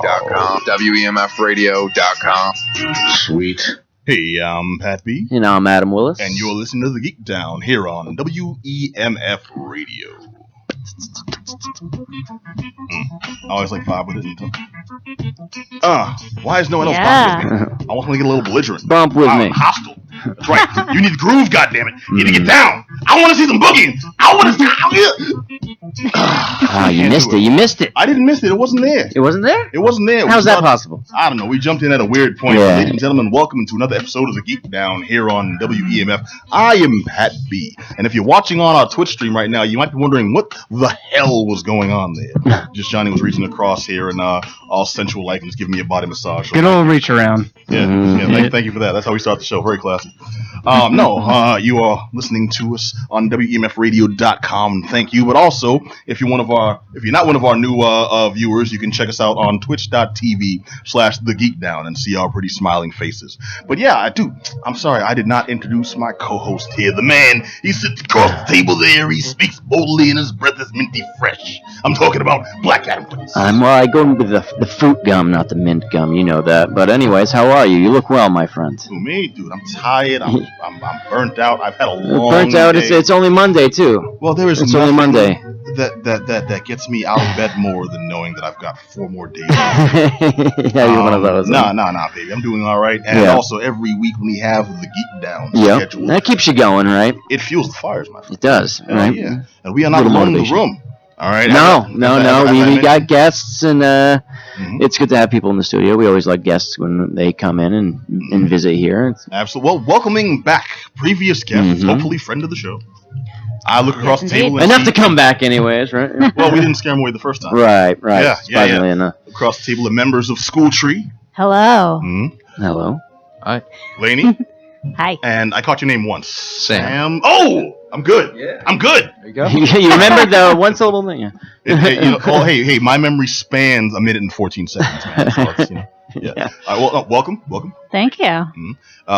WEMF.com, WEMFradio.com. Sweet. Hey, I'm Pat B. And I'm Adam Willis. And you're listening to the Geek Down here on WEMF Radio. I always like vibe with it. Why is no one else bumping with me? I want to get a little belligerent. Bump with me. Hostile. That's right. You need the groove, goddammit. You need to get down. I want to see some boogieing. I want to see. You missed it. You missed it. I didn't miss it. It wasn't there. It wasn't there? It wasn't there. How's that possible? I don't know. We jumped in at a weird point. Yeah. Ladies and gentlemen, welcome to another episode of the Geek Down here on WEMF. I am Pat B. And if you're watching on our Twitch stream right now, you might be wondering what the hell was going on there. Just Johnny was reaching across here and all sensual like and just giving me a body massage. Good old reach around. Yeah, thank you for that. That's how we start the show. Very classy. You are listening to us on WEMFradio.com. Thank you. But also, if you're not one of our new viewers, you can check us out on twitch.tv/thegeekdown and see our pretty smiling faces. But yeah, I'm sorry, I did not introduce my co-host here. The man, he sits across the table there. He speaks boldly and his breath is minty fresh. I'm talking about Black Adam. I go with the fruit gum, not the mint gum. You know that. But anyways, how are you? You look well, my friend. Who, me? Dude, I'm tired. I'm burnt out. I've had a long burnt out. day. It's only Monday too. Well, there is it's only Monday. That gets me out of bed more than knowing that I've got 4 more days. You're one of those. Nah, baby. I'm doing all right. And also, every week when we have the Geek Down schedule, that keeps you going, right? It fuels the fires, my friend. It does, right? Yeah. And we are not alone in the room. All right. No. We got guests, and it's good to have people in the studio. We always like guests when they come in and visit here. Absolutely. Well, welcoming back previous guests, hopefully friend of the show. I look across the table. Enough to come back, anyways, right? Well, we didn't scare them away the first time. Right. Yeah. Enough. Across the table are members of School Tree. Hello. Hello. Hi. Lainey. Hi. And I caught your name once. Sam. Oh, I'm good. Yeah. I'm good. There you go. You remembered the one syllable thing? Yeah. Hey, my memory spans a minute and 14 seconds, man. Yeah. Welcome. Thank you.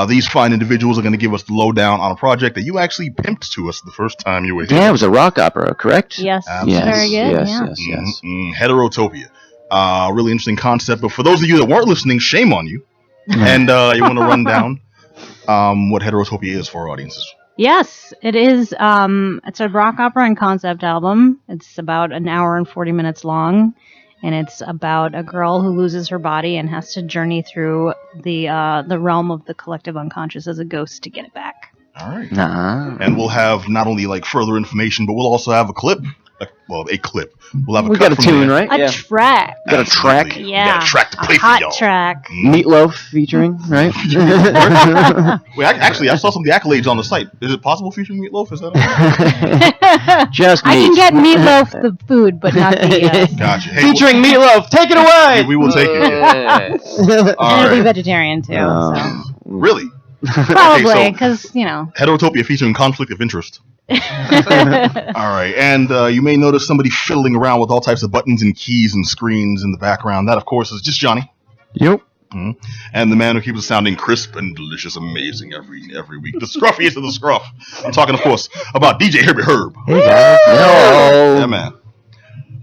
These fine individuals are going to give us the lowdown on a project that you actually pimped to us the first time you were here. Yeah, it was a rock opera, correct? Yes. Yes. Very good. Yes. Heterotopia. Really interesting concept. But for those of you that weren't listening, shame on you. And you want to run down what Heterotopia is for our audiences. Yes, it is. It's a rock opera and concept album. It's about an hour and 40 minutes long. And it's about a girl who loses her body and has to journey through the realm of the collective unconscious as a ghost to get it back. All right. And we'll have not only further information, but we'll also have a clip. A clip. We'll have a we got a tune, right? A track. Got a track? Yeah. We got a track to play a for hot y'all. Track. Meatloaf featuring, right? Wait, actually, I saw some of the accolades on the site. Is it possible featuring Meatloaf? Is that Just I can get Meatloaf the food, but not the... Gotcha. Hey, featuring Meatloaf. Take it away! We will take it. And it'll be vegetarian, too. So. Really? Probably, because, Heterotopia featuring conflict of interest. All right, and you may notice somebody fiddling around with all types of buttons and keys and screens in the background. That, of course, is just Johnny. Yep. And the man who keeps us sounding crisp and delicious, amazing every week. The scruffiest of the scruff. I'm talking, of course, about DJ Herbie Herb. Hey guys. Hello. Yeah, man.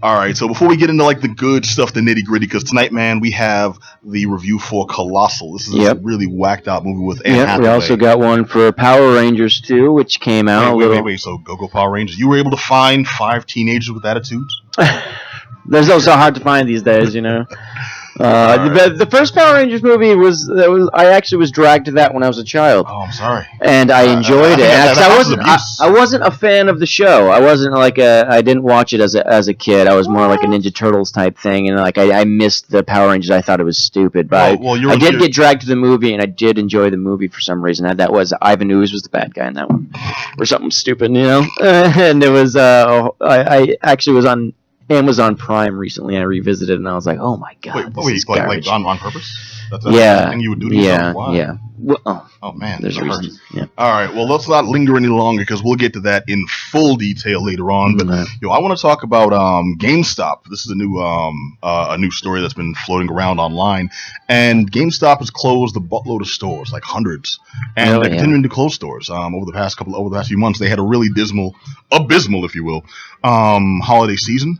All right, so before we get into the good stuff, the nitty gritty, because tonight, man, we have the review for Colossal. This is a really whacked out movie with Anne Hathaway. We also got one for Power Rangers 2, which came out. Wait. So go Power Rangers. You were able to find 5 teenagers with attitudes? Those are so hard to find these days, The first Power Rangers movie I actually was dragged to that when I was a child. Oh, I'm sorry. And I enjoyed it. I wasn't a fan of the show. I wasn't I didn't watch it as a kid. I was more like a Ninja Turtles type thing, and I missed the Power Rangers. I thought it was stupid, but I did get dragged to the movie, and I did enjoy the movie for some reason. And that was Ivan Ooze was the bad guy in that one, or something stupid, And it was I actually was on Amazon Prime recently. I revisited, and I was like, "Oh my god!" This is garbage. On purpose? That's yeah, thing you would do to yourself? Wow. Yeah. Well, man, there's a reason. Yeah. All right, well, let's not linger any longer because we'll get to that in full detail later on. But I want to talk about GameStop. This is a new story that's been floating around online, and GameStop has closed a buttload of stores, like hundreds, and they're continuing to close stores. Over the past few months, they had a really abysmal, if you will, holiday season.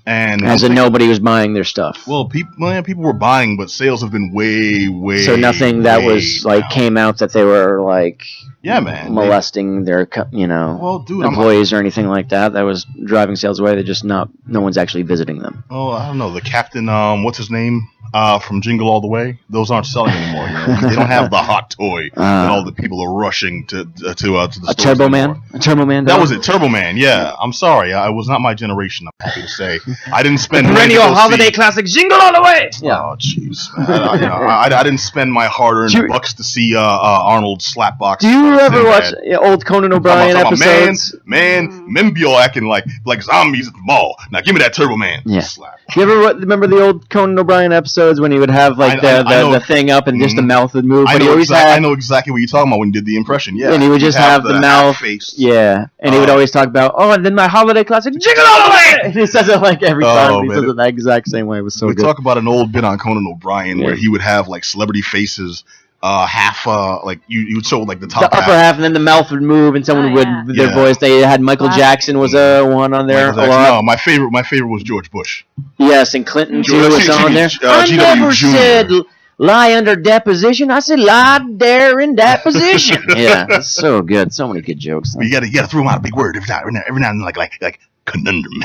And as in nobody was buying their stuff. Well, people were buying, but sales have been way. So nothing that was like down. came out that they were like, yeah, man, molesting their employees or anything like that. That was driving sales away. They're just no one's actually visiting them. Oh, I don't know. The captain, what's his name? From Jingle All the Way, those aren't selling anymore. They don't have the hot toy that all the people are rushing to the stores. A Turbo Man? A Turbo Man? That was it, Turbo Man. Yeah, I'm sorry, I was not my generation. I'm happy to say I didn't spend perennial holiday classic Jingle All the Way. Yeah. Oh, jeez. I didn't spend my hard-earned bucks to see Arnold slapbox. Do you ever watch old Conan O'Brien episodes? Men be all acting like zombies at the mall. Now give me that Turbo Man. Yeah. Slap. You ever remember the old Conan O'Brien episodes when he would have like the thing up and just the mouth would move? I know exactly what you're talking about when you did the impression. Yeah, and he would just have the mouth face. Yeah, and he would always talk about, and then my holiday classic, Jingle All the Way. And he says it like every time. He says it the exact same way. It was so good. We talk about an old bit on Conan O'Brien where he would have like celebrity faces. Half like you would show like the top, the upper half, and then the mouth would move, and someone would their voice. They had Michael Jackson was one on there. No, my favorite was George Bush. Yes, and Clinton too was on there. I never said lie under deposition. I said lie there in that position. Yeah, it's so good. So many good jokes. But you gotta throw them out a big word every now and then, like conundrum.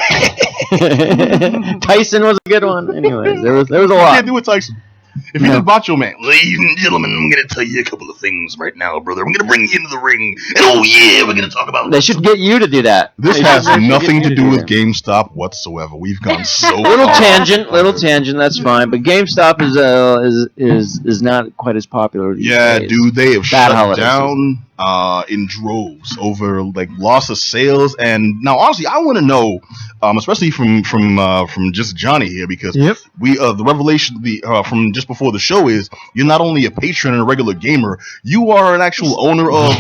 Tyson was a good one. Anyways, there was a lot. You can't do it, Tyson. If you're the Macho Man, ladies and gentlemen, I'm going to tell you a couple of things right now, brother. I'm going to bring you into the ring, and we're going to talk about... They should get you to do that. This has nothing to do with GameStop whatsoever. We've gone so little tangent, that's fine. But GameStop is not quite as popular these days. Dude, they have shut down in droves over like loss of sales. And now, honestly, I want to know, especially from just Johnny here, because the revelation from just before the show is you're not only a patron and a regular gamer, you are an actual owner of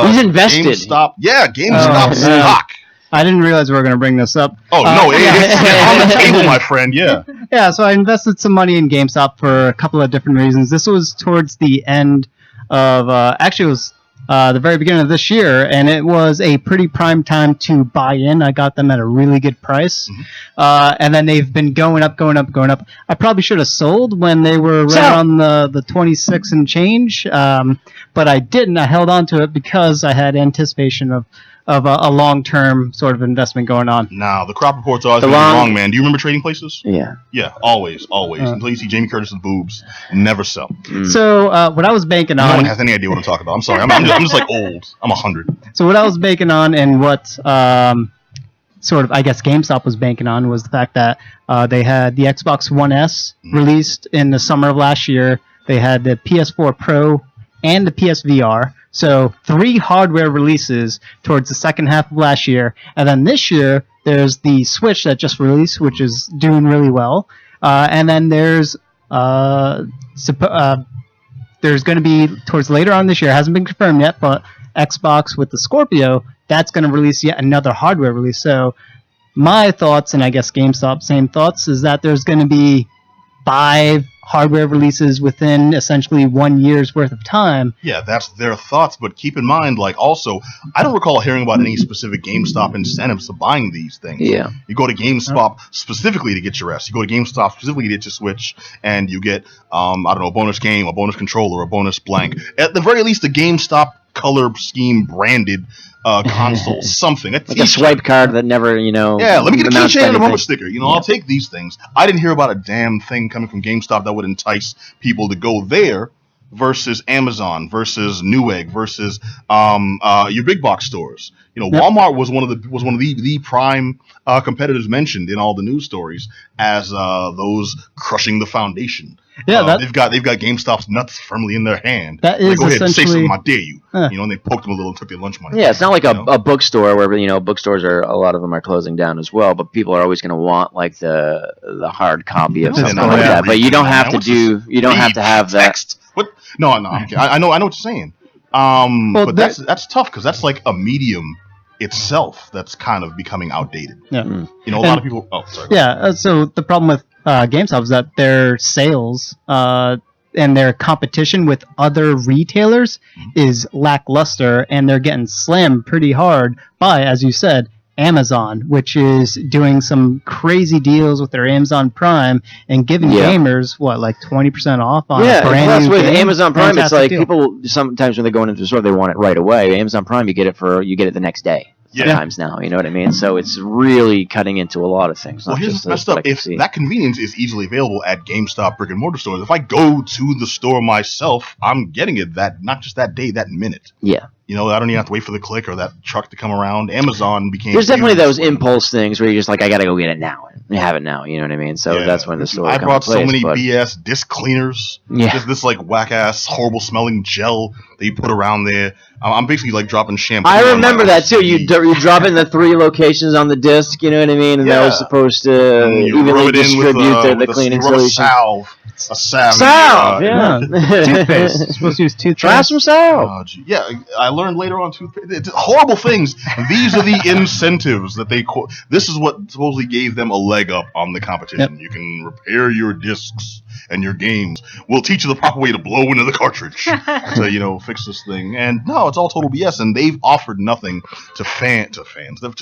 he's invested. GameStop. Yeah, GameStop stock. I didn't realize we were going to bring this up. Oh, no, it's on the table, my friend, yeah. Yeah, so I invested some money in GameStop for a couple of different reasons. This was towards the end of, actually it was the very beginning of this year, and it was a pretty prime time to buy in. I got them at a really good price. And then they've been going up. I probably should have sold when they were right around the 26 and change, but I didn't. I held on to it because I had anticipation of a long-term sort of investment going on. Now, the crop reports are always wrong, man. Do you remember Trading Places? Yeah. Yeah, always. Until you see Jamie Curtis's boobs, never sell. So, what I was banking on... No one has any idea what I'm talking about. I'm sorry. I'm just like old. I'm 100. So what I was banking on and what sort of, I guess, GameStop was banking on was the fact that they had the Xbox One S released in the summer of last year. They had the PS4 Pro and the PSVR. So 3 hardware releases towards the second half of last year. And then this year, there's the Switch that just released, which is doing really well. And then there's going to be, towards later on this year, hasn't been confirmed yet, but Xbox with the Scorpio, that's going to release yet another hardware release. So my thoughts, and I guess GameStop, same thoughts, is that there's going to be 5 hardware releases within essentially 1 year's worth of time. Yeah, that's their thoughts, but keep in mind, like, also, I don't recall hearing about any specific GameStop incentives to buying these things. Yeah. You go to GameStop specifically to get your S. You go to GameStop specifically to get your Switch, and you get, I don't know, a bonus game, a bonus controller, a bonus blank. At the very least, a GameStop color scheme branded console, something. Like a swipe card that never, Yeah, let me get a keychain and a bumper sticker. I'll take these things. I didn't hear about a damn thing coming from GameStop that would entice people to go there versus Amazon, versus Newegg, versus your big box stores. Walmart was one of the prime competitors mentioned in all the news stories as those crushing the foundation. Yeah, they've got GameStop's nuts firmly in their hand. That is go ahead and say essentially... something, I dare you. And they poked them a little and took their lunch money. Yeah, it's not like a bookstore where bookstores are, a lot of them are closing down as well. But people are always going to want like the hard copy of something like that. But you don't have to have that. Text. What? No. I know what you're saying. But that's tough because that's like a medium itself that's kind of becoming outdated. Yeah. A lot of people. Oh, sorry. Yeah. So the problem with GameStop is that their sales and their competition with other retailers is lackluster, and they're getting slammed pretty hard by, as you said, Amazon, which is doing some crazy deals with their Amazon Prime and giving gamers, like 20% off on a brand new with game? Amazon Prime, it's like deal. people sometimes when they go into the store, they want it right away. Amazon Prime, you get it the next day. Sometimes now, you know what I mean? So it's really cutting into a lot of things. Well, here's the messed up. If that convenience is easily available at GameStop brick and mortar stores, if I go to the store myself, I'm getting it not just that day, that minute. Yeah. You know, I don't even have to wait for the click or that truck to come around. Amazon became... There's definitely those impulse things where you're just like, I got to go get it now and have it now. You know what I mean? So that's when the store I brought so many but... BS disc cleaners. Yeah. This like whack-ass, horrible-smelling gel that you put around there. I'm basically like dropping shampoo. I remember that too. You drop in the 3 locations on the disc, you know what I mean? And that was supposed to evenly distribute the cleaning solution. A salve. Toothpaste. You're supposed to use toothpaste. Try some salve. I learned later on toothpaste. It's horrible things. These are the incentives that they... This is what supposedly gave them a leg up on the competition. You can repair your discs and your games. We'll teach you the proper way to blow into the cartridge to, fix this thing. And no, it's all total BS. And they've offered nothing to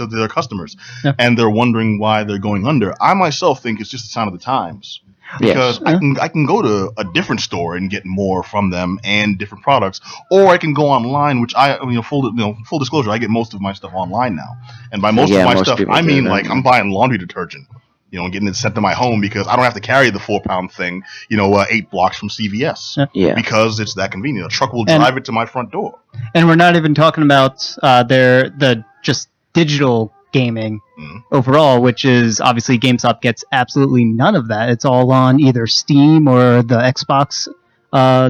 their customers. And they're wondering why they're going under. I myself think it's just a sign of the times. Because I can go to a different store and get more from them and different products, or I can go online, which full disclosure, I get most of my stuff online now. And by most of my stuff, I mean like I'm buying laundry detergent, and getting it sent to my home because I don't have to carry the 4-pound thing, 8 blocks from CVS. Because it's that convenient. A truck will drive it to my front door. And we're not even talking about the just digital gaming overall, which is obviously GameStop gets absolutely none of that. It's all on either Steam or the Xbox. I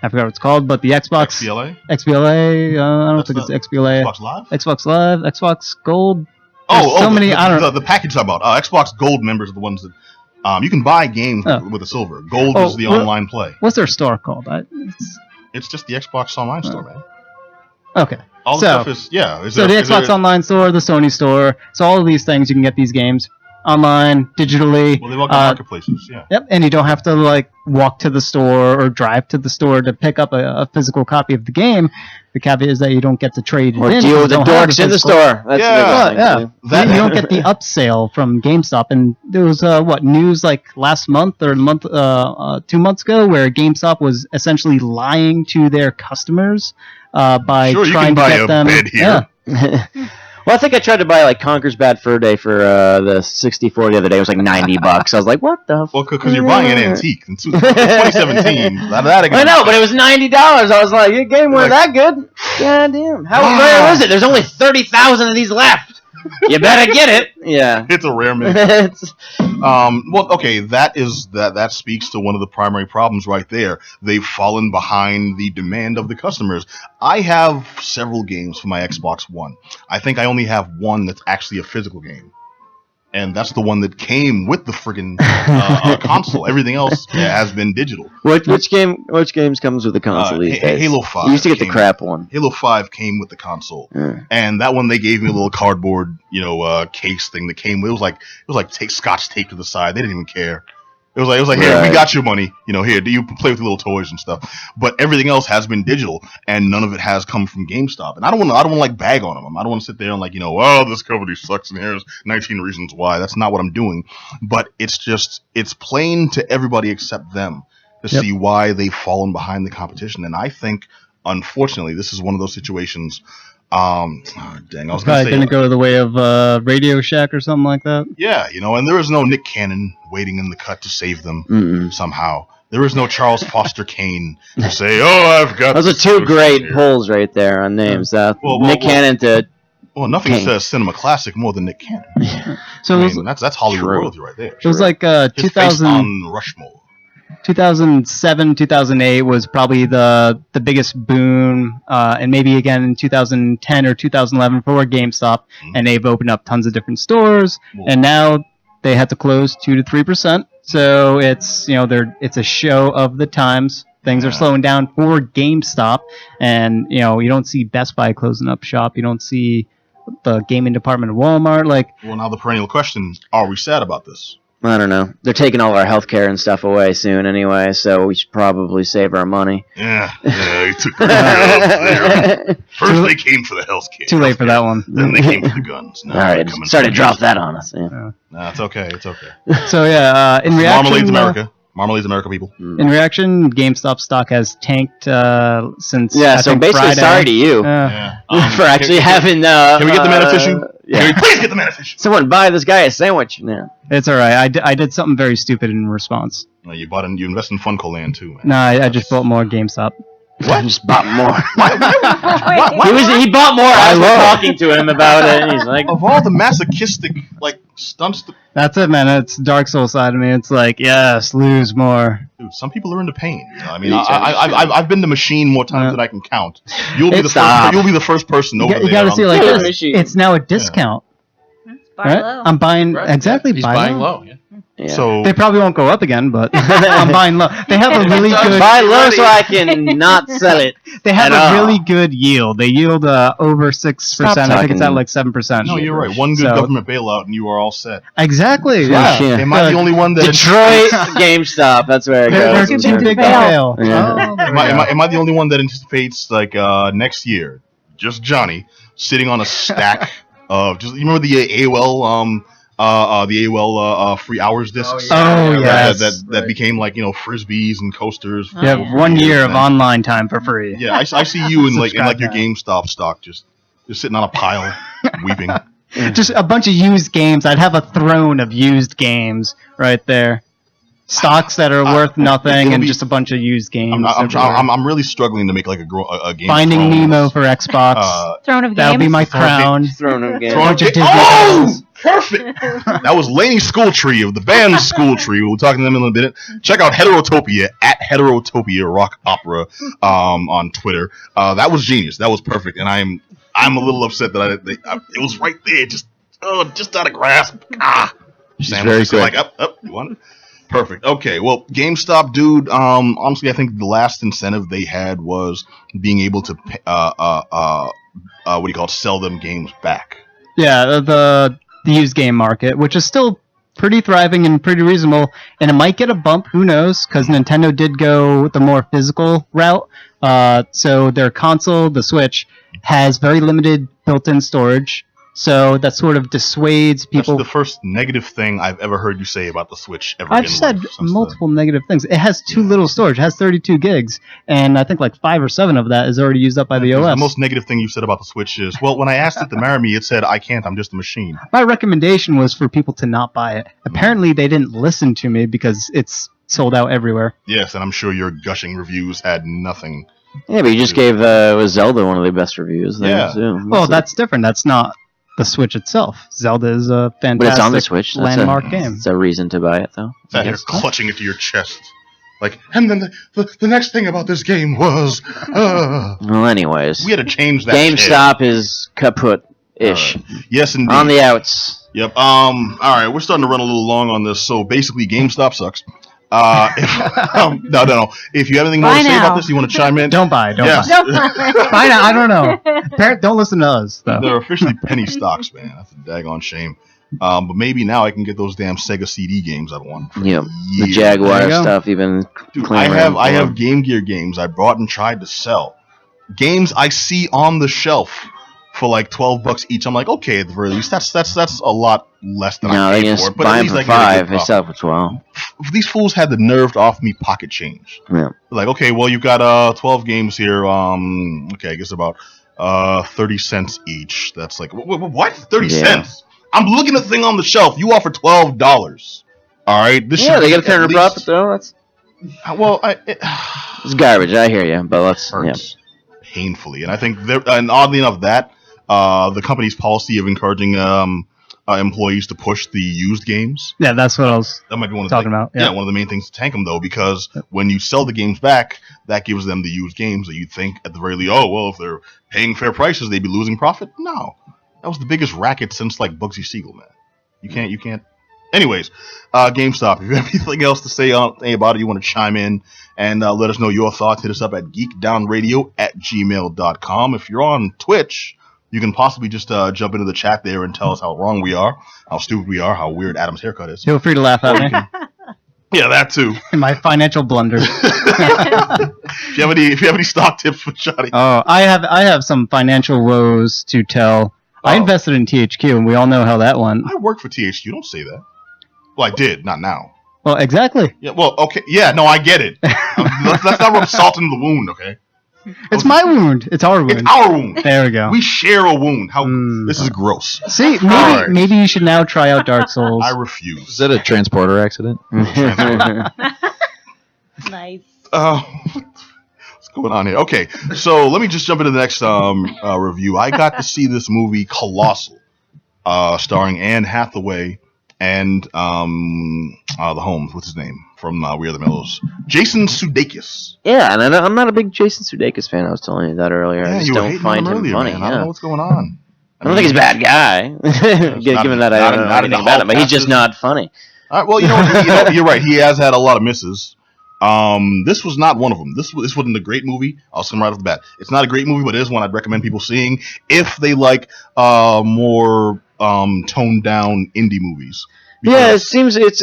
forgot what it's called, but the Xbox XBLA. I don't think it's XBLA. Xbox Live, Xbox Gold. The package I'm about. Xbox Gold members are the ones that you can buy games with a silver. Gold is the online play. What's their store called? It's just the Xbox Online store, man. Okay. All the stuff is, So the Xbox Online store, the Sony store, so all of these things, you can get these games online, digitally. Well, they work on marketplaces, Yep, and you don't have to, walk to the store or drive to the store to pick up a physical copy of the game. The caveat is that you don't get to trade it in. Or deal with the dorks in the store. That's you don't get the upsale from GameStop. And there was, news last month or 2 months ago where GameStop was essentially lying to their customers by trying to get them. Bed here. Well, I think I tried to buy Conker's Bad Fur Day for the 64 the other day. It was $90. I was like, what the? Well, because you're buying an antique. In 2017, I know, but it was $90. I was like, your game weren't that good. God damn. How rare is it? There's only 30,000 of these left. You better get it. Yeah. It's a rare mint. That speaks to one of the primary problems right there. They've fallen behind the demand of the customers. I have several games for my Xbox One. I think I only have one that's actually a physical game. And that's the one that came with the friggin' console. Everything else has been digital. Which games comes with the console these days? Halo 5. You used to get the crap one. Halo 5 came with the console, and that one they gave me a little cardboard, case thing that came with. It was like take Scotch tape to the side. They didn't even care. It was like, here, we got your money. Here, do you play with the little toys and stuff? But everything else has been digital, and none of it has come from GameStop. And I don't want to bag on them. I don't want to sit there and this company sucks, and here's 19 reasons why. That's not what I'm doing. But it's plain to everybody except them to see why they've fallen behind the competition. And I think, unfortunately, this is one of those situations. I was probably going to go the way of Radio Shack or something like that. Yeah, and there is no Nick Cannon waiting in the cut to save them somehow. There is no Charles Foster Kane to say, I've got... Those are 2 great polls right there on names. Nick Cannon to... Well, nothing says cinema classic more than Nick Cannon. So that's Hollywood royalty right there. It was 2000... on Rushmore. 2007, 2008 was probably the biggest boom, and maybe again in 2010 or 2011 for GameStop, and they've opened up tons of different stores, and now they had to close 2 to 3%. So it's it's a show of the times. Things are slowing down for GameStop, and you don't see Best Buy closing up shop. You don't see the gaming department of Walmart. Well, now the perennial question: are we sad about this? I don't know. They're taking all our healthcare and stuff away soon anyway, so we should probably save our money. Yeah, they took our health. First they came for the healthcare. Too late for that one. Then they came for the guns. Now All right, started to drop that on us. Yeah. Nah, it's okay. It's okay. So yeah, in reaction, Marmalade's America. Marmalade's America, people. In reaction, GameStop stock has tanked since. Yeah, I so think basically, Friday. sorry to you Yeah. for actually having. Can we get the mana fishing? Yeah. Can we please get the mana fishing? Someone buy this guy a sandwich. Yeah. It's all right. I did something very stupid in response. No, you invest in Funko Land too, man. No, I just bought more GameStop. What? Just bought more. Wait. He bought more. I was talking to him about it, and he's like, Of all the masochistic stunts, That's it, man. It's Dark Souls side of me. It's like, yes, lose more. dude, some people are into pain. You know? I mean, I've been to Machine more times than I can count. You'll be the Stop. first. You'll be the first person over You there. gotta see, like, Yeah. it's now a discount. Buy Right? low. I'm buying Right, exactly. He's buy buying low. low. Yeah. yeah. So They probably won't go up again, but I'm buying low. They have a really good. buy low so I can not sell it. They have at a all. really good yield. They yield over 6%. I think it's at talking- like 7%. no, you're right. One good So- government bailout, and you are all set. Exactly. Yeah. Yeah. Am I the only one that? Detroit GameStop. That's where it They're goes. too big to fail. fail. Yeah. Oh, there we Am I the only one that anticipates next year? Just Johnny sitting on a stack of you remember the AOL the AOL free hours discs. Oh, yes. That became frisbees and coasters. You have 1 year of online time for free. Yeah, I see you in your Subscribe now. GameStop stock just sitting on a pile weeping. Just a bunch of used games. I'd have a throne of used games right there. Stocks that are worth nothing and just a bunch of used games. I'm really struggling to make a game. Finding Nemo for Xbox. Throne of Games. That'll be my crown. Throwing them games. Bunch of Disney Oh, titles. perfect! That was Laney's School Tree of the band School Tree. We'll talk to them in a minute. Check out Heterotopia at Heterotopia Rock Opera on Twitter. That was genius. That was perfect, and I'm a little upset that it was right there, just out of grasp. Sam very was just quick. like, up, you want it? Perfect. Okay. Well, GameStop, dude. Honestly, I think the last incentive they had was being able to, sell them games back. Yeah, the used game market, which is still pretty thriving and pretty reasonable, and it might get a bump. Who knows? Because Nintendo did go the more physical route. So their console, the Switch, has very limited built-in storage. So that sort of dissuades people. That's the first negative thing I've ever heard you say about the Switch ever. I've said multiple negative things. It has too little storage. It has 32 gigs, and I think like 5 or 7 of that is already used up by the OS. The most negative thing you said about the Switch is, well, when I asked it to marry me, it said, I can't, I'm just a machine. My recommendation was for people to not buy it. Apparently, they didn't listen to me because it's sold out everywhere. Yes, and I'm sure your gushing reviews had nothing. Yeah, but you just gave Zelda one of the best reviews there, Yeah. too. Well, that's different. That's not the Switch itself. Zelda is a fantastic But it's on the Switch. That's landmark game. It's a reason to buy it, though. That you're clutching it to your chest. Like, and then the next thing about this game was, Well, anyways. we had to change that. GameStop is kaput-ish. Yes, indeed. On the outs. Yep. All right, we're starting to run a little long on this. So basically, GameStop sucks. No. If you have anything more Buy to say now. about this, you want to chime in? Don't buy. Don't Yes. buy. No. Buy now. I don't know. Don't listen to us. Though. They're officially penny stocks, man. That's a daggone shame. But maybe now I can get those damn Sega CD games I want. Yeah. The years. There Jaguar you go. stuff, even. Dude, clamoring I have for. Game Gear games I brought and tried to sell. Games I see on the shelf for like $12 each. I'm like, okay, at the very least, that's a lot less than No, I they paid just for it. But buy at them least for I get a good $5. They profit. sell for 12. These fools had the nerve to offer me pocket change. Yeah. Like, okay, well, you've got 12 games here. Okay, I guess about 30 cents each. That's like, what? 30 Yeah. cents? I'm looking at the thing on the shelf. You offer $12. All right, this Yeah, should they be get a turn at of profit, least- though. That's Well, it's garbage. I hear you, but let's. Yeah. hurts painfully, and I think and oddly enough, that the company's policy of encouraging employees to push the used games. Yeah, that's what I was That might be one of talking the, about. yeah, Yeah. one of the main things to tank them though, because when you sell the games back, that gives them the used games that you'd think at the very least, oh well, if they're paying fair prices, they'd be losing profit. No, that was the biggest racket since like Bugsy Siegel, man. You can't. Anyways, GameStop. If you have anything else to say about it, you want to chime in and let us know your thoughts. Hit us up at geekdownradio@gmail.com. If you're on Twitch, you can possibly just jump into the chat there and tell us how wrong we are, how stupid we are, how weird Adam's haircut is. Feel free to laugh at me. Yeah, that too. My financial blunders. If you have any stock tips for Johnny. Oh, I have some financial woes to tell. I invested in THQ, and we all know how that went. I work for THQ. Don't say that. Well, I did, not now. Well, exactly. Yeah. Well, okay. Yeah. No, I get it. Let's not rub salt in the wound, okay? It's my wound. It's our wound. It's our wound. There we go. We share a wound. This is gross. See, maybe you should now try out Dark Souls. I refuse. Is that a transporter accident? Nice. What's going on here? Okay, so let me just jump into the next review. I got to see this movie Colossal, starring Anne Hathaway and the Holmes. What's his name from We Are the Mellows? Jason Sudeikis. Yeah, and I'm not a big Jason Sudeikis fan. I was telling you that earlier. Yeah, I just you were don't hating find on him earlier, funny. man. Yeah. I don't know what's going on. I don't think he's a bad guy. Given that I don't know anything about him, but he's just not funny. All right, well, you know, you're right. He has had a lot of misses. This was not one of them. This wasn't a great movie. I'll say right off the bat. It's not a great movie, but it is one I'd recommend people seeing if they like more toned down indie movies. Yeah, it seems it's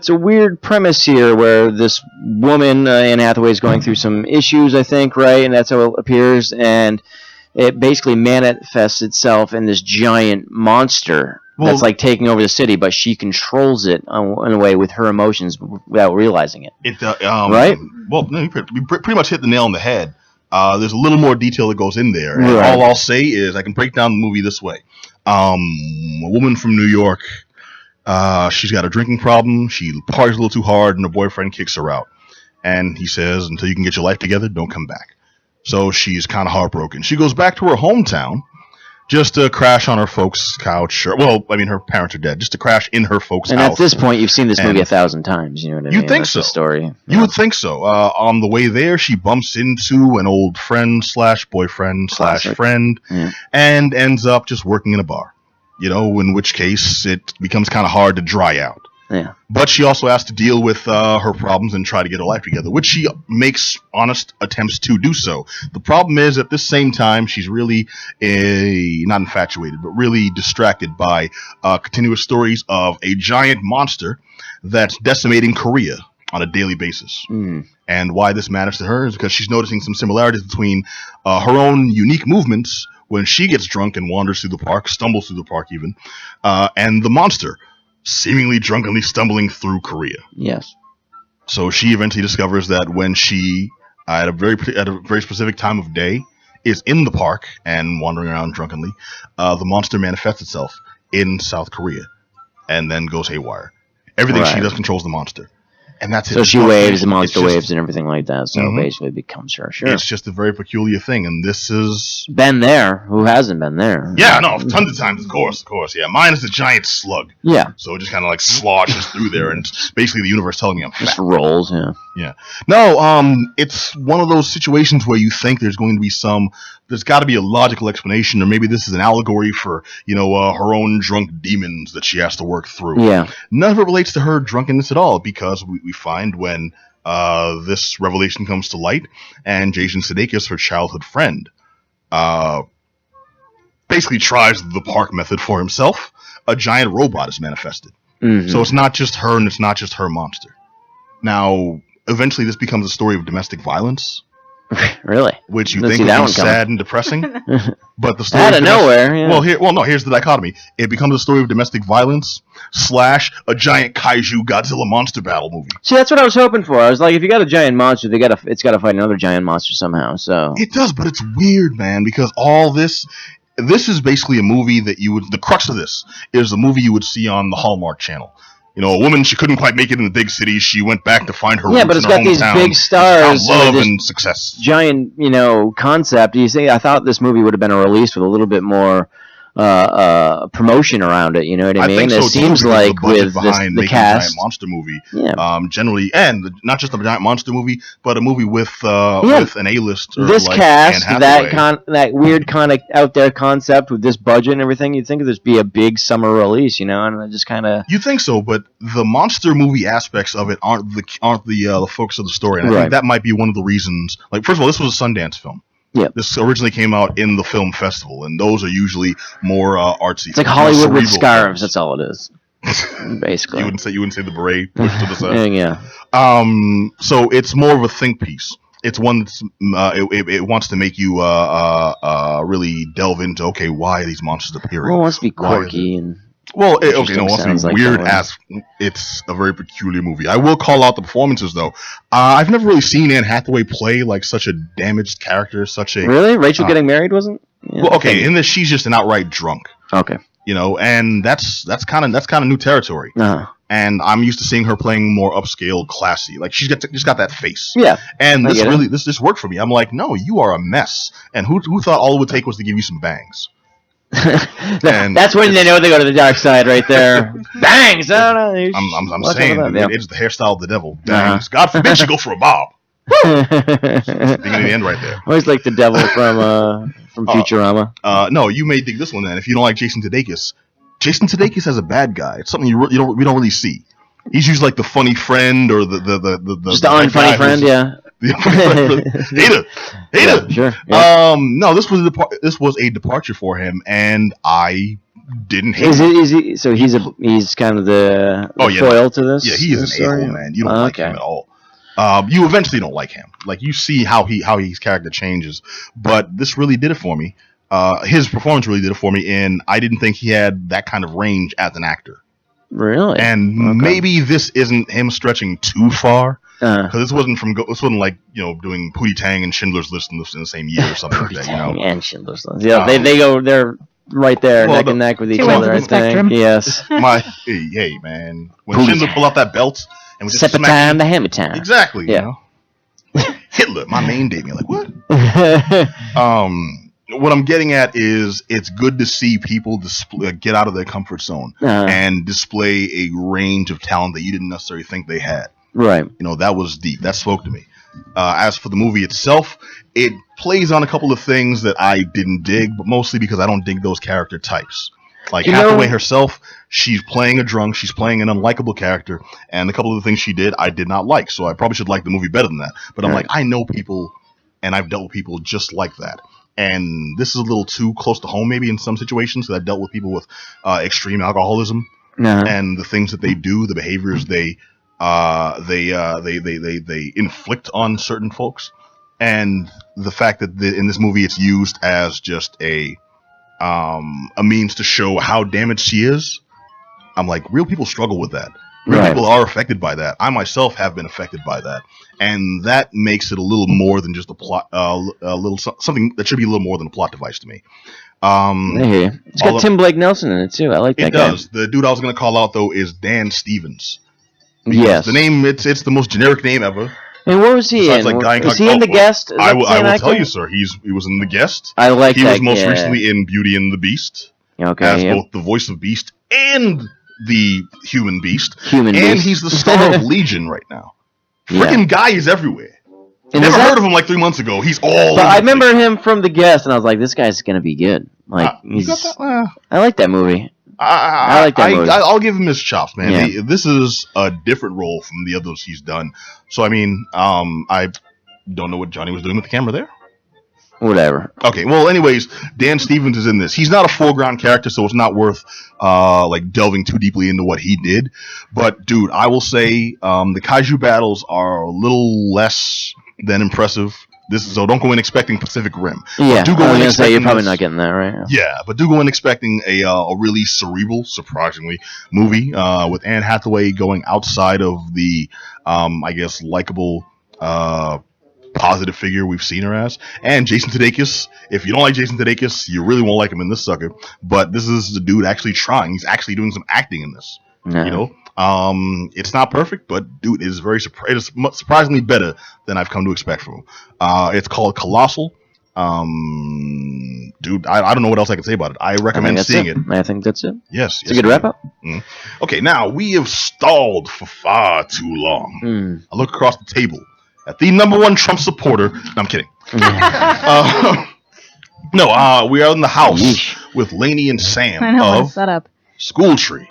a weird premise here where this woman Anne Hathaway is going through some issues, I think, right, and that's how it appears, and it basically manifests itself in this giant monster that's like taking over the city, but she controls it in a way with her emotions without realizing it. Right? Well, no, you pretty much hit the nail on the head. There's a little more detail that goes in there. And Right. all I'll say is I can break down the movie this way. A woman from New York, she's got a drinking problem. She parties a little too hard, and her boyfriend kicks her out. And he says, until you can get your life together, don't come back. So she's kind of heartbroken. She goes back to her hometown just to crash on her folks' couch. Well, I mean, her parents are dead. Just to crash in her folks' house. And at this point, you've seen this movie 1,000 times. You know what I mean? You'd think That's so. the story. You would think so. On the way there, she bumps into an old friend / boyfriend / friend, and ends up just working in a bar. You know, in which case it becomes kind of hard to dry out. Yeah. But she also has to deal with her problems and try to get her life together, which she makes honest attempts to do so. The problem is, at this same time, she's really not infatuated, but really distracted by continuous stories of a giant monster that's decimating Korea on a daily basis. And why this matters to her is because she's noticing some similarities between her own unique movements when she gets drunk and wanders through the park, stumbles through the park even, and the monster seemingly drunkenly stumbling through Korea. Yes. So she eventually discovers that when she, at a very specific time of day, is in the park and wandering around drunkenly, the monster manifests itself in South Korea and then goes haywire. Everything she does controls the monster. And that's it. So she waves, the monster waves, and everything like that. So basically it becomes her. Sure. It's just a very peculiar thing, and this is... Been there. Who hasn't been there? Yeah, no, tons of times, of course. Yeah, mine is a giant slug. Yeah. So it just kind of like sloshes through there, and it's basically the universe telling me I'm fat. Just rolls, yeah. Yeah. No, it's one of those situations where you think there's going to be there's got to be a logical explanation, or maybe this is an allegory for, her own drunk demons that she has to work through. Yeah. None of it relates to her drunkenness at all, because we find when this revelation comes to light, and Jason Sudeikis, her childhood friend, basically tries the park method for himself, a giant robot is manifested. So it's not just her, and it's not just her monster. Now, eventually this becomes a story of domestic violence. Really? Which you think would be sad and depressing, but the story out of nowhere. Yeah. Here's the dichotomy. It becomes a story of domestic violence / a giant kaiju Godzilla monster battle movie. See, that's what I was hoping for. I was like, if you got a giant monster, it's got to fight another giant monster somehow. So it does, but it's weird, man, because all this is basically a movie that the crux of this is a movie you would see on the Hallmark Channel. A woman, she couldn't quite make it in the big city. She went back to find her roots in her hometown. Yeah, but it's got these big stars, love and success. Giant, concept. You see, I thought this movie would have been a release with a little bit more promotion around it. You know what I mean? Think so, it seems like with the cast, a giant monster movie, generally, and not just a giant monster movie, but a movie with an A-list. This cast, that weird kind of out there concept with this budget and everything, you'd think this be a big summer release, and it just kind of. You think so, but the monster movie aspects of it aren't the focus of the story, and I think that might be one of the reasons. Like, first of all, this was a Sundance film. Yep. This originally came out in the film festival, and those are usually more artsy. It's like Hollywood with scarves. That's all it is. Basically. You wouldn't say the beret pushed to the side. Yeah. So it's more of a think piece. It's one that's it wants to make you really delve into, okay, why are these monsters appearing? Well, it wants to be quirky and. Well, it wants to be like weird as it's a very peculiar movie. I will call out the performances though. I've never really seen Anne Hathaway play like such a damaged character, Really? Rachel getting married wasn't? Yeah, well, okay, in this she's just an outright drunk. Okay. And that's kind of new territory. Uh-huh. And I'm used to seeing her playing more upscale, classy. Like she's just got that face. Yeah. And this just worked for me. I'm like, no, you are a mess. And who thought all it would take was to give you some bangs? That's when they know they go to the dark side, right there. Bangs. I don't know. I'm saying it's the hairstyle of the devil. Bangs. God forbid you go for a bob. Beginning of the end, right there. Always like the devil from Futurama. No, you may dig this one then. If you don't like Jason Sudeikis as a bad guy. It's something we don't really see. He's usually like the funny friend or the just the unfunny friend, yeah. Hater. Yeah, sure. Yeah. No, this was a departure for him, and I didn't hate him. Is he? So he's kind of the foil to this. Yeah, he is an a-hole, man. You don't like him at all. You eventually don't like him. Like you see how his character changes, but this really did it for me. His performance really did it for me, and I didn't think he had that kind of range as an actor. Really? And maybe this isn't him stretching too far. Because this wasn't like doing Pootie Tang and Schindler's List in the same year or something like that. And Schindler's List. Yeah, they're right there neck and neck with each other. I think. Yes. Hey man, when Pootie Schindler pulled out that belt and was just time the hammer time. Exactly. Yeah. Hitler, my main date. You're like what? What I'm getting at is it's good to see people get out of their comfort zone and display a range of talent that you didn't necessarily think they had. Right. That was deep. That spoke to me. As for the movie itself, it plays on a couple of things that I didn't dig, but mostly because I don't dig those character types. Like Hathaway herself, she's playing a drunk, she's playing an unlikable character, and a couple of the things she did, I did not like. So I probably should like the movie better than that. But I'm like, I know people, and I've dealt with people just like that. And this is a little too close to home, maybe in some situations, because I dealt with people with extreme alcoholism and the things that they do, the behaviors they inflict on certain folks, and the fact that in this movie it's used as just a means to show how damaged she is. I'm like, real people struggle with that. Real people are affected by that. I myself have been affected by that, and that makes it a little more than just a plot, something that should be a little more than a plot device to me. It's got Tim Blake Nelson in it too. I like that guy. It does. The dude I was going to call out though is Dan Stevens. Yes, the name it's the most generic name ever. And where was he in? Was he in The Guest? I will tell you, sir. He was in The Guest. I like that. He was most recently in Beauty and the Beast. Okay, as both the voice of Beast and the human Beast. And he's the star of Legion right now. Freaking guy is everywhere. Never heard of him like 3 months ago. He's all. But I remember him from The Guest, and I was like, this guy's gonna be good. Like I like that movie. I like that movie. I'll give him his chops, man. Yeah. This is a different role from the others he's done. So I mean, I don't know what Johnny was doing with the camera there. Whatever. Okay. Well, anyways, Dan Stevens is in this. He's not a foreground character, so it's not worth like delving too deeply into what he did. But dude, I will say the kaiju battles are a little less than impressive. So don't go in expecting Pacific Rim. Yeah, I was going to say you're probably not getting that, right? Yeah, but do go in expecting a really cerebral, surprisingly, movie with Anne Hathaway going outside of the, I guess, likable, positive figure we've seen her as. And Jason Sudeikis. If you don't like Jason Sudeikis, you really won't like him in this sucker. But this is the dude actually trying. He's actually doing some acting in this. No. It's not perfect, but dude, it is surprisingly better than I've come to expect from him. It's called Colossal. Dude, I don't know what else I can say about it. I recommend seeing it. I think that's it. Yes. It's a good wrap up. Okay, now we have stalled for far too long. I look across the table at the #1 Trump supporter. No, I'm kidding. No, we are in the house with Lainey and Sam of School Tree.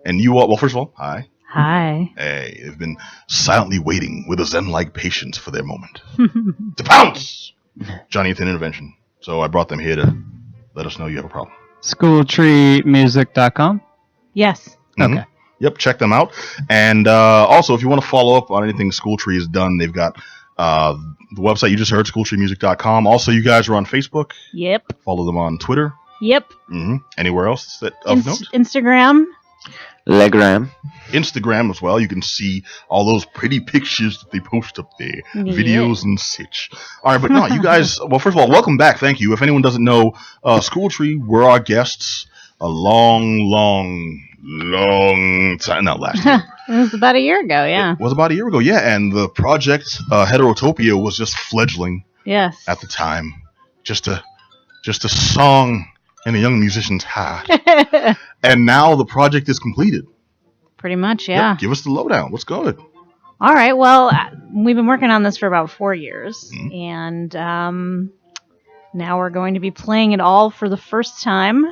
And you all, well, first of all, hi. Hi. Hey, they've been silently waiting with a zen-like patience for their moment. To pounce! Johnny and Thin Intervention. So I brought them here to let us know you have a problem. Schooltreemusic.com? Yes. Mm-hmm. Okay. Yep, check them out. And also, if you want to follow up on anything Schooltree has done, they've got the website you just heard, schooltreemusic.com. Also, you guys are on Facebook. Yep. Follow them on Twitter. Yep. Mm-hmm. Anywhere else that of note? Instagram. Legram. Instagram as well. You can see all those pretty pictures that they post up there, videos and such. All right, but no, you guys. Well, first of all, welcome back. Thank you. If anyone doesn't know, Schooltree were our guests a long time. Not last year. It was about a year ago. Yeah. It was about a year ago. Yeah, and the project Heterotopia was just fledgling. Yes. At the time, just a song in a young musician's heart. And now the project is completed. Pretty much, yeah. Yep, give us the lowdown. What's good? All right. Well, we've been working on this for about 4 years, and now we're going to be playing it all for the first time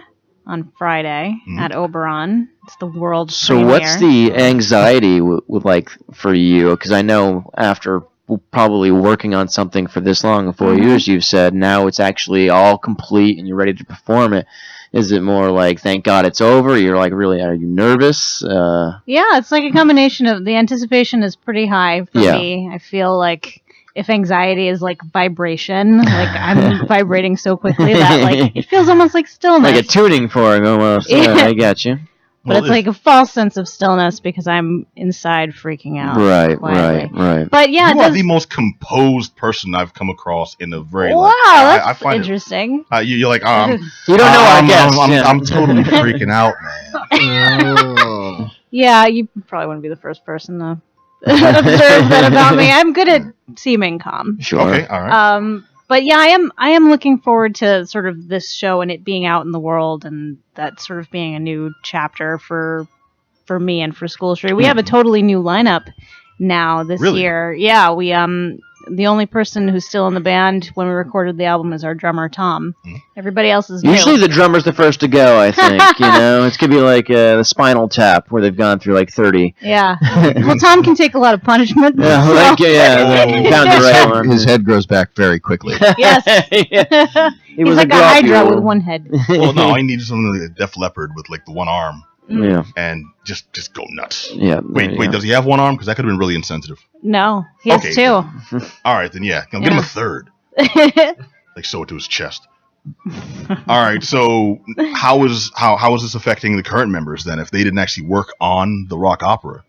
on Friday at Oberon. It's the world premiere. What's the anxiety with like for you? Because I know after probably working on something for this long, 4 years, you've said now it's actually all complete and you're ready to perform it. Is it more like, thank God it's over? You're like, really, are you nervous? Yeah, it's like a combination of the anticipation is pretty high for me. I feel like if anxiety is like vibration, like I'm vibrating so quickly that like it feels almost like stillness. Like a tuning fork almost. Yeah, I got you. But it's like a false sense of stillness because I'm inside freaking out. Right. But yeah, you are the most composed person I've come across in a very wow. I That's find interesting. You're like you don't know. I'm totally freaking out, man. Yeah, you probably wouldn't be the first person to observe that about me. I'm good at seeming calm. Sure. Okay. All right. But yeah, I am looking forward to sort of this show and it being out in the world and that sort of being a new chapter for me and for Schooltree. We have a totally new lineup now this year. Yeah, we the only person who's still in the band when we recorded the album is our drummer Tom. Everybody else is new. Usually the drummer's the first to go, I think. It's gonna be like the Spinal Tap where they've gone through like 30. Yeah. Well, Tom can take a lot of punishment. His head grows back very quickly. Yes. He's like a Hydra with one head. Well, no, I need something like a Def Leppard with like the one arm. Yeah. And just go nuts. Yeah. Wait, does he have one arm? Because that could have been really insensitive. No, he has two. All right, then get him a third. Like sew it to his chest. All right, so how is this affecting the current members then? If they didn't actually work on the rock opera,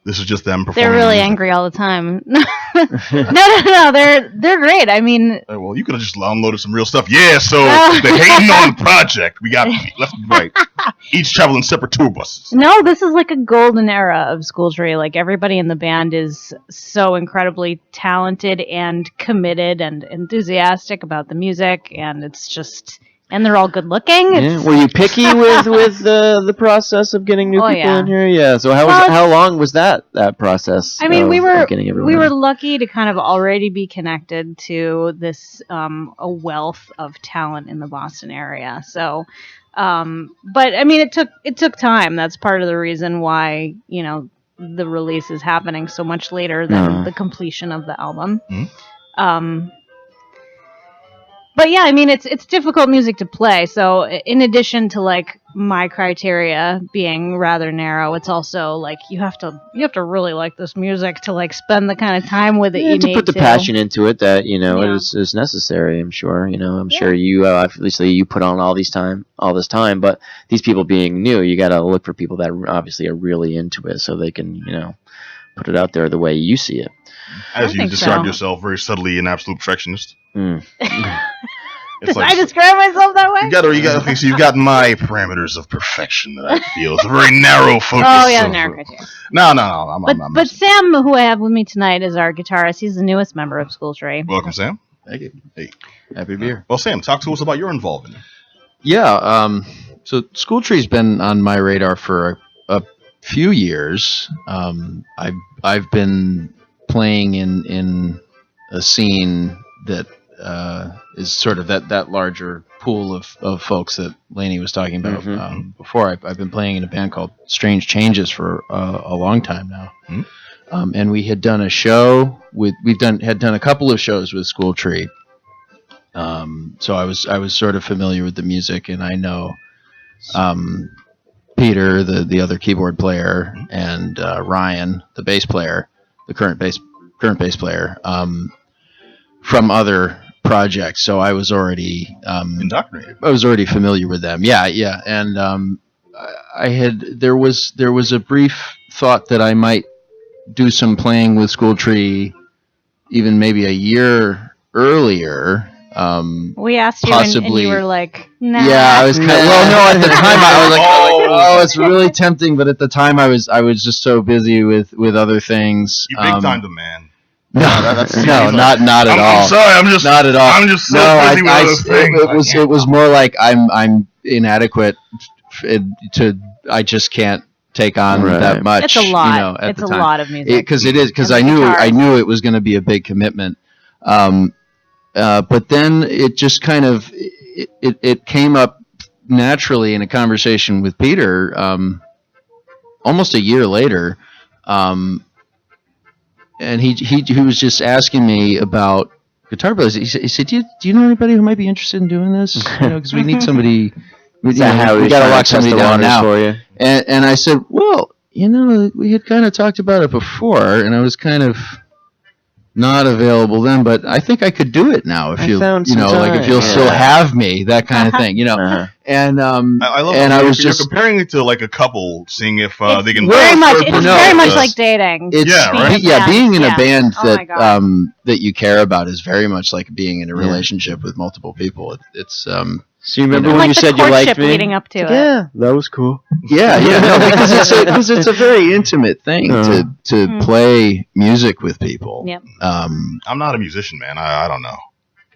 this is just them performing. They're really angry all the time. No, they're great. I mean, well, you could have just downloaded some real stuff. Yeah, so they're hating on the project. We got left and right, each traveling separate tour buses. No, this is like a golden era of Schooltree. Like everybody in the band is so incredibly talented and committed and enthusiastic about the music, and it's just. And they're all good looking. Yeah. Were you picky with the process of getting new people in here? Yeah. So how long was that process? I mean, we were lucky to kind of already be connected to this a wealth of talent in the Boston area. So, but I mean, it took time. That's part of the reason why the release is happening so much later than the completion of the album. But yeah, I mean, it's difficult music to play. So in addition to like my criteria being rather narrow, it's also like you have to really like this music to like spend the kind of time with it you need to. Put the passion into it that is necessary. I'm sure. I'm sure you obviously you put on all this time, but these people being new, you got to look for people that obviously are really into it, so they can put it out there the way you see it. As you described yourself very subtly, an absolute perfectionist. Did I describe myself that way? Okay, so you've got my parameters of perfection that I feel. It's a very narrow focus. Oh, yeah, narrow criteria. No. But Sam, who I have with me tonight, is our guitarist. He's the newest member of Schooltree. Welcome, Sam. Thank you. Hey, happy to be here. Well, Sam, talk to us about your involvement. Yeah, so Schooltree's been on my radar for a few years. I've been playing in a scene that is sort of that larger pool of folks that Lainey was talking about before. I've been playing in a band called Strange Changes for a long time now, and we had done a show had done a couple of shows with Schooltree, So I was sort of familiar with the music, and I know Peter, the other keyboard player, and Ryan, the bass player, the current bass player, from other projects. So I was already indoctrinated. I was already familiar with them. Yeah, and there was a brief thought that I might do some playing with School Tree, even maybe a year earlier. We asked you, possibly, and you were like, "Nah." Yeah, I was kind of. Well, no, at the time I was like, "Oh, it's really tempting," but at the time I was just so busy with other things. You big timed him, man. No, not at all. I'm sorry, I'm just not at all. I'm just so busy with other things. It was more like I'm inadequate to. I just can't take on that much. It's a lot. You know, at it's the a time. lot of music. Because I knew it was going to be a big commitment. But then it just kind of it came up naturally in a conversation with Peter almost a year later, and he was just asking me about guitar players. He said, do you know anybody who might be interested in doing this? Because we need somebody. We got to lock somebody down now. For you? And I said, well, we had kind of talked about it before, and I was kind of not available then, but I think I could do it now if if you'll still have me, that kind of thing, And I love and I was you're just comparing it to like a couple, seeing if they can. It's very much like dating. Being in a band that you care about is very much like being in a relationship with multiple people. It's So you remember when you said you liked me? Leading up to it. Yeah, that was cool. Yeah, because it's a very intimate thing to play music with people. Yep. I'm not a musician, man. I don't know.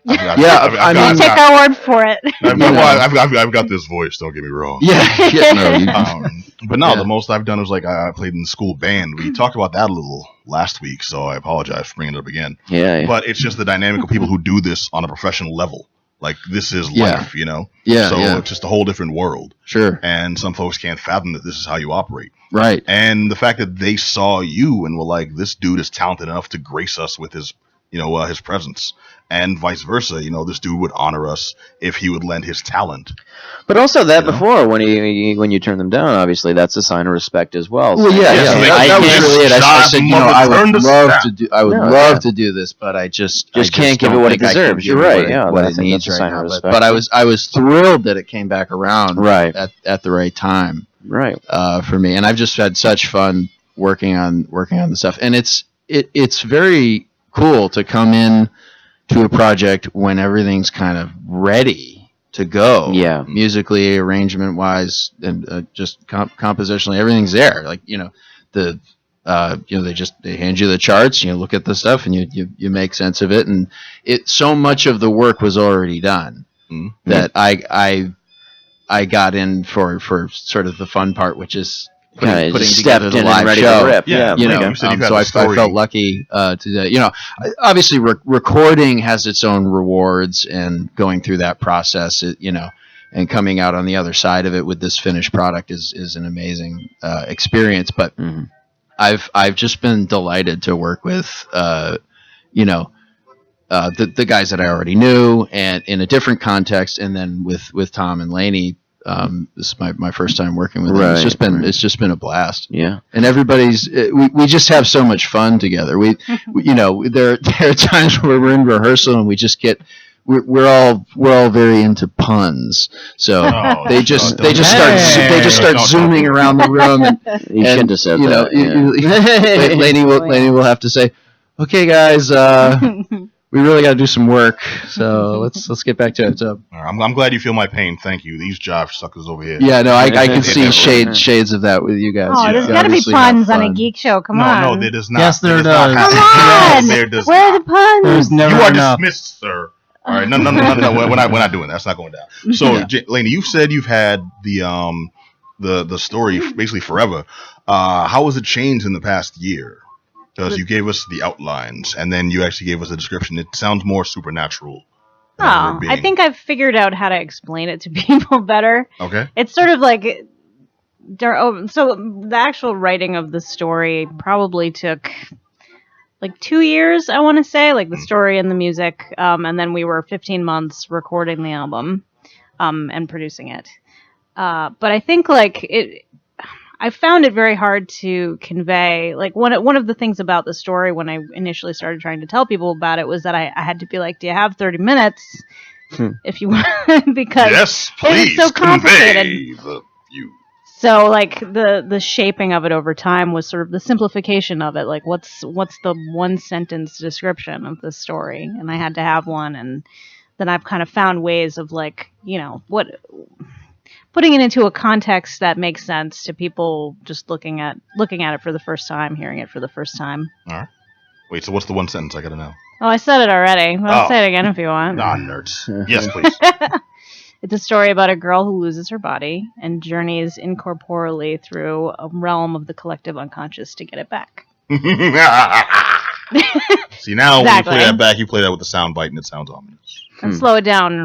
Take our word for it. I've got this voice. Don't get me wrong. But no, the most I've done was like I played in the school band. We talked about that a little last week, so I apologize for bringing it up again. Yeah. But it's just the dynamic of people who do this on a professional level. Like this is life, Yeah. So it's just a whole different world. Sure. And some folks can't fathom that this is how you operate. Right. And the fact that they saw you and were like, this dude is talented enough to grace us with his, his presence, and vice versa. This dude would honor us if he would lend his talent. But also that before, when you turn them down, obviously that's a sign of respect as well. Well, that was really it. I said, I would love to do this, but I just can't give it what it deserves. You're right. Yeah, what it needs right now. But I was thrilled that it came back around at the right time. Right. For me, and I've just had such fun working on the stuff, and it's very cool to come in to a project when everything's kind of ready to go. Yeah. Musically, arrangement wise, and just compositionally, everything's there. Like they hand you the charts, you look at the stuff, and you make sense of it, and so much of the work was already done that I got in for sort of the fun part, which is putting together the live show. So I felt lucky to do that. Obviously recording has its own rewards, and going through that process, and coming out on the other side of it with this finished product is an amazing experience. But I've just been delighted to work with the guys that I already knew, and in a different context, and then with Tom and Lainey. This is my first time working with them. It's just been a blast. Yeah, and everybody's we just have so much fun together. There are times where we're in rehearsal and we just get we're all very into puns. So they just start zooming around the room. You shouldn't have said that. Lainey will have to say, "Okay, guys." We really got to do some work, so let's get back to it. So I'm glad you feel my pain. Thank you. These jive suckers over here. Yeah, no, I can see shades of that with you guys. Oh, there's got to be puns on a geek show. Come on. No, there does not. Yes, there does. Come on. Where are the puns? There's never you are enough. Dismissed, sir. All right, no. We're not doing that. That's not going down. So, Lainey, you said you've had the story basically forever. How has it changed in the past year? Because you gave us the outlines, and then you actually gave us a description. It sounds more supernatural. I think I've figured out how to explain it to people better. Okay. It's sort of like... So the actual writing of the story probably took like 2 years, I want to say, like the story and the music, and then we were 15 months recording the album and producing it. But I think I found it very hard to convey. Like one of the things about the story when I initially started trying to tell people about it was that I had to be like, do you have 30 minutes if you want? Because yes, please, it's so complicated. The view. So like the shaping of it over time was sort of the simplification of it. Like what's the one sentence description of the story? And I had to have one, and then I've kind of found ways of putting it into a context that makes sense to people just looking at it for the first time, hearing it for the first time. All right. Wait, so what's the one sentence? I gotta know. Oh, I said it already. I'll say it again if you want. Nah, nerds. Yes, please. It's a story about a girl who loses her body and journeys incorporeally through a realm of the collective unconscious to get it back. See, now Exactly. when you play that back, you play that with the sound bite, and it sounds ominous. And slow it down.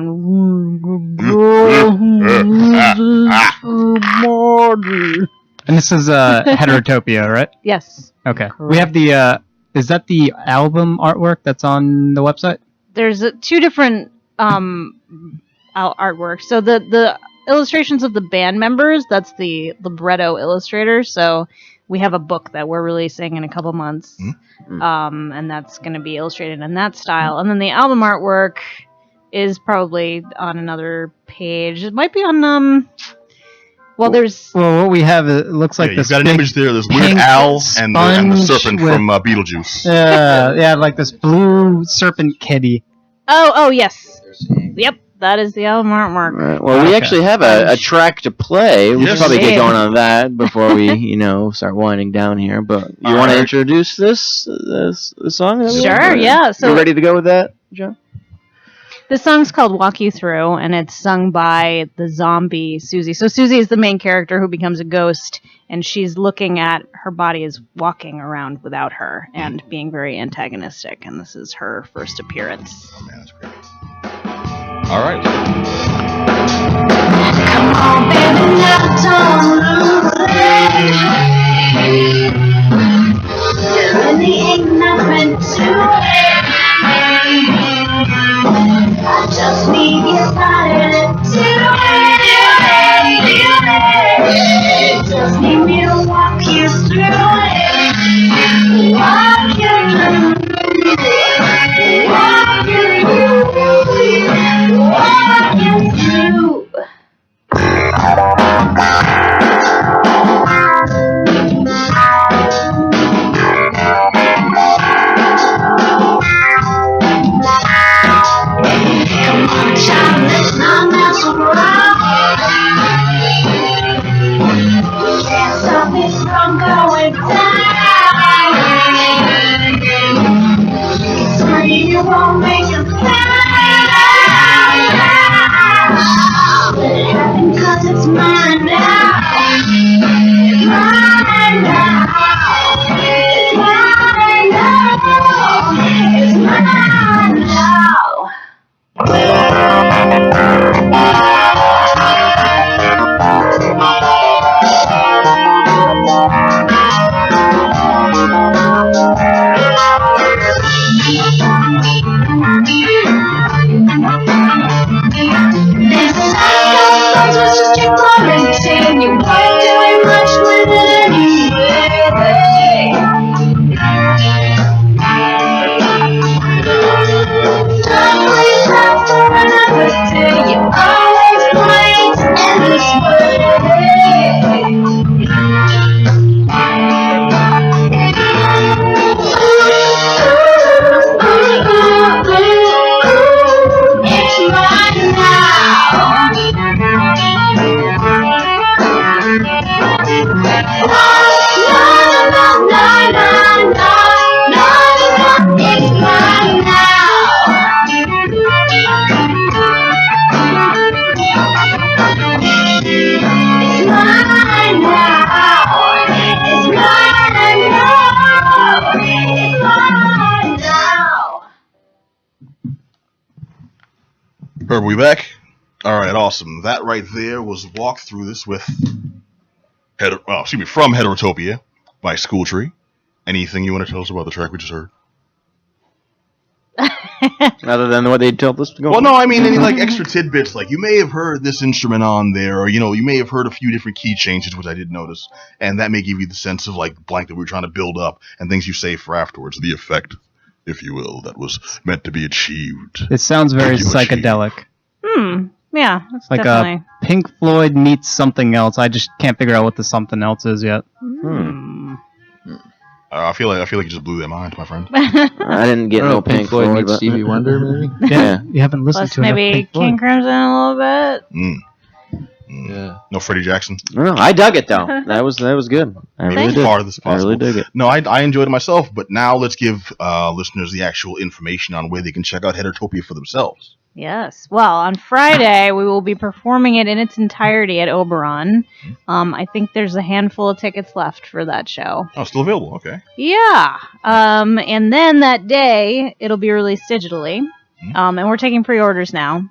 And this is Heterotopia, right? Yes. Okay. We have the. Is that the album artwork that's on the website? There's two different artwork. So the illustrations of the band members, that's the libretto illustrator. So we have a book that we're releasing in a couple months, and that's going to be illustrated in that style. And then the album artwork is probably on another page. It might be on well, what we have, it looks like this. You've got an image there. This weird owl and the serpent from Beetlejuice. Yeah, like this blue serpent kitty. Oh yes. Yep, that is the album artwork. Right. Well, we actually have a track to play. We should probably get going on that before we, start winding down here. But you want to introduce this song? Sure, yeah. So you ready to go with that, John? The song's called Walk You Through, and it's sung by the zombie Susie. So Susie is the main character who becomes a ghost, and she's looking at her body is walking around without her and being very antagonistic, and this is her first appearance. Oh, man, that's great. All right. Come on, baby, now don't lose it. There really ain't nothing to it. I just need your body to just need me to walk you through it. Walk you through. Walk you through. Walk you through. Child, let's not mess around. Can't stop me from going down. It's free, you won't make a sound. Let it happen 'cause it's mine now. It's mine now. It's mine now. It's mine now. This is just your quarantine. You weren't doing much with it anyway. Don't leave time for another day. You always find endless way. It's mine now. No, it's mine now. Herb, we back? All right, awesome. That right there was Walk Through This with from Heterotopia by School Tree. Anything you want to tell us about the track we just heard? Other than what they told us to go. Well, no, I mean any like extra tidbits. Like you may have heard this instrument on there, or you may have heard a few different key changes, which I did notice, and that may give you the sense of like the blank that we were trying to build up, and things you save for afterwards. The effect, if you will, that was meant to be achieved. It sounds very Did you achieve? psychedelic. Yeah, that's Like definitely. Pink Floyd meets something else. I just can't figure out what the something else is yet. I feel like you just blew their mind, my friend. I didn't get no Pink Floyd, meets but Stevie Wonder, maybe. Yeah, you haven't listened Plus to enough maybe Pink Floyd. King Crimson a little bit. Yeah. No Freddie Jackson. no, I dug it though. That was good. I really Thanks. did. Farthest I really possible. dug it. No, I enjoyed it myself, but now let's give listeners the actual information on where they can check out Heterotopia for themselves. Yes. Well, on Friday we will be performing it in its entirety at Oberon. I think there's a handful of tickets left for that show. Oh, still available. Okay. Yeah. And then that day it'll be released digitally. And we're taking pre-orders now.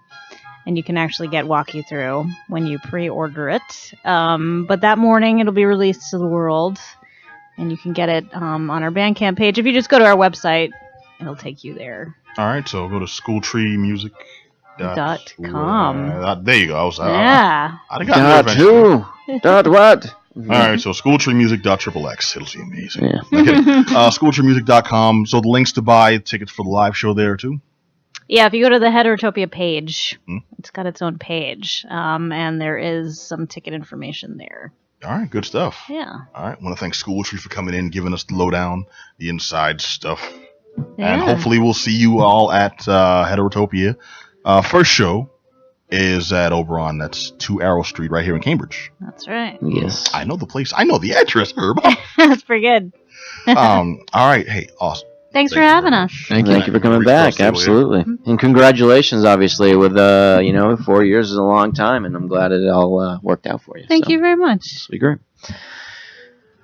And you can actually get Walk You Through when you pre-order it. But that morning it'll be released to the world. And you can get it on our Bandcamp page. If you just go to our website, it'll take you there. All right, so go to schooltreemusic.com. There you go. Yeah. I got there eventually. Dot what? All right, so schooltreemusic.xxx. It'll be amazing. Yeah. Okay. Schooltreemusic.com. So the links to buy tickets for the live show there too. Yeah, if you go to the Heterotopia page, it's got its own page. And there is some ticket information there. All right, good stuff. Yeah. All right, I want to thank Schooltree for coming in, giving us the lowdown, the inside stuff. Yeah. And hopefully we'll see you all at Heterotopia. First show is at Oberon. That's 2 Arrow Street right here in Cambridge. That's right. Yes. I know the place. I know the address, Herb. That's pretty good. All right. Hey, awesome. Thanks for Thank you having very us. much. Thank you. Thank you for coming Great back. stuff, Steve. Absolutely. And congratulations, obviously, with 4 years is a long time, and I'm glad it all worked out for you. Thank So, you very much. This will be great.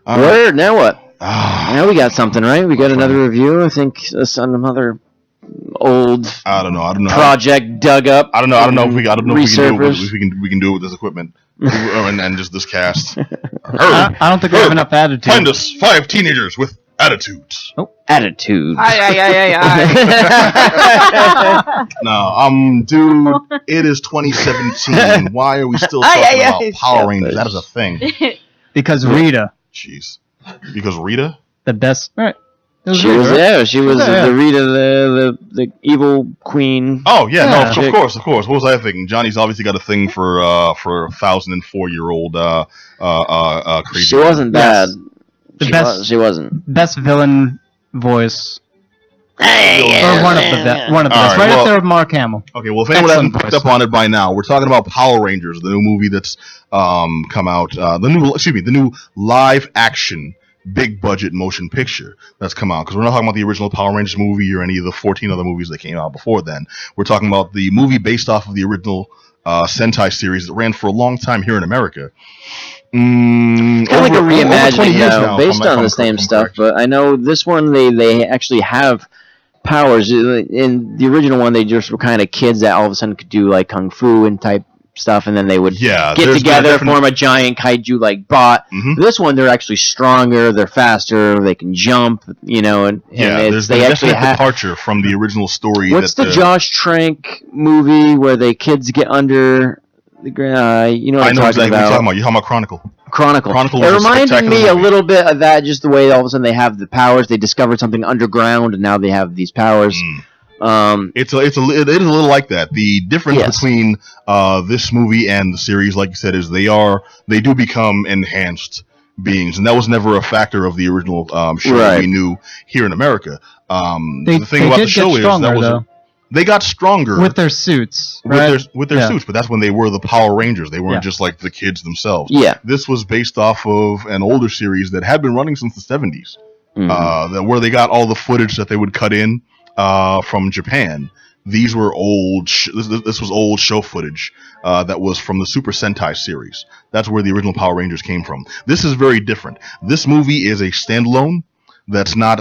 All right. Word. Now what? Ah, Now we got something, right? We got another review. I think it's on another old I don't know. project dug up. I don't know if we can do it. Resurfaced. We can do it with this equipment and just this cast. I don't think we have enough attitude. Find us 5 teenagers with attitudes. Attitude. No, dude, it is 2017. Why are we still talking about Power Rangers? That is a thing. Because Rita, Jeez. Because Rita? the best. Right. It She Rita, was right? there. She was there, the Rita, the evil queen. Oh yeah, Yeah. no, of course. What was I thinking? Johnny's obviously got a thing for 1,004-year-old crazy. She wasn't bad. The She best- was- She wasn't. Best villain voice. Or Yeah. one of the best. One of the All best. right, Right well- up there with Mark Hamill. Okay, well, if anyone hasn't Excellent picked up voice. on it by now, we're talking about Power Rangers, the new movie that's come out. The new live action big budget motion picture that's come out. Because we're not talking about the original Power Rangers movie or any of the 14 other movies that came out before then. We're talking about the movie based off of the original Sentai series that ran for a long time here in America. Kind of like a over 20 reimagining years now, now, based if I'm on the same correct. stuff. But I know this one they actually have powers. In the original one, they just were kind of kids that all of a sudden could do like kung fu and type stuff, and then they would Yeah, get there's together, definite- form a giant kaiju like bot. Mhm. This one, they're actually stronger, they're faster, they can jump, and Yeah, there's they actually definite have. departure from the original story. What's the Josh Trank movie where the kids get under the ground? You know what I I'm know talking exactly what about? you're talking about. You're talking about Chronicle. Chronicle. Chronicle It was a reminded spectacular me a movie. little bit of that, just the way all of a sudden they have the powers. They discovered something underground, and now they have these powers. It is a little like that. The difference Yes. between this movie and the series, like you said, is they do become enhanced beings, and that was never a factor of the original show that Right. we knew here in America. They The thing about did the show get is stronger, that was though, they got stronger with their suits. with Right? their Yeah. suits, but that's when they were the Power Rangers. They weren't Yeah. just like the kids themselves. Yeah. This was based off of an older series that had been running since the 70s. Mhm. Where they got all the footage that they would cut in from Japan. These were old. This was old show footage that was from the Super Sentai series. That's where the original Power Rangers came from. This is very different. This movie is a standalone. That's not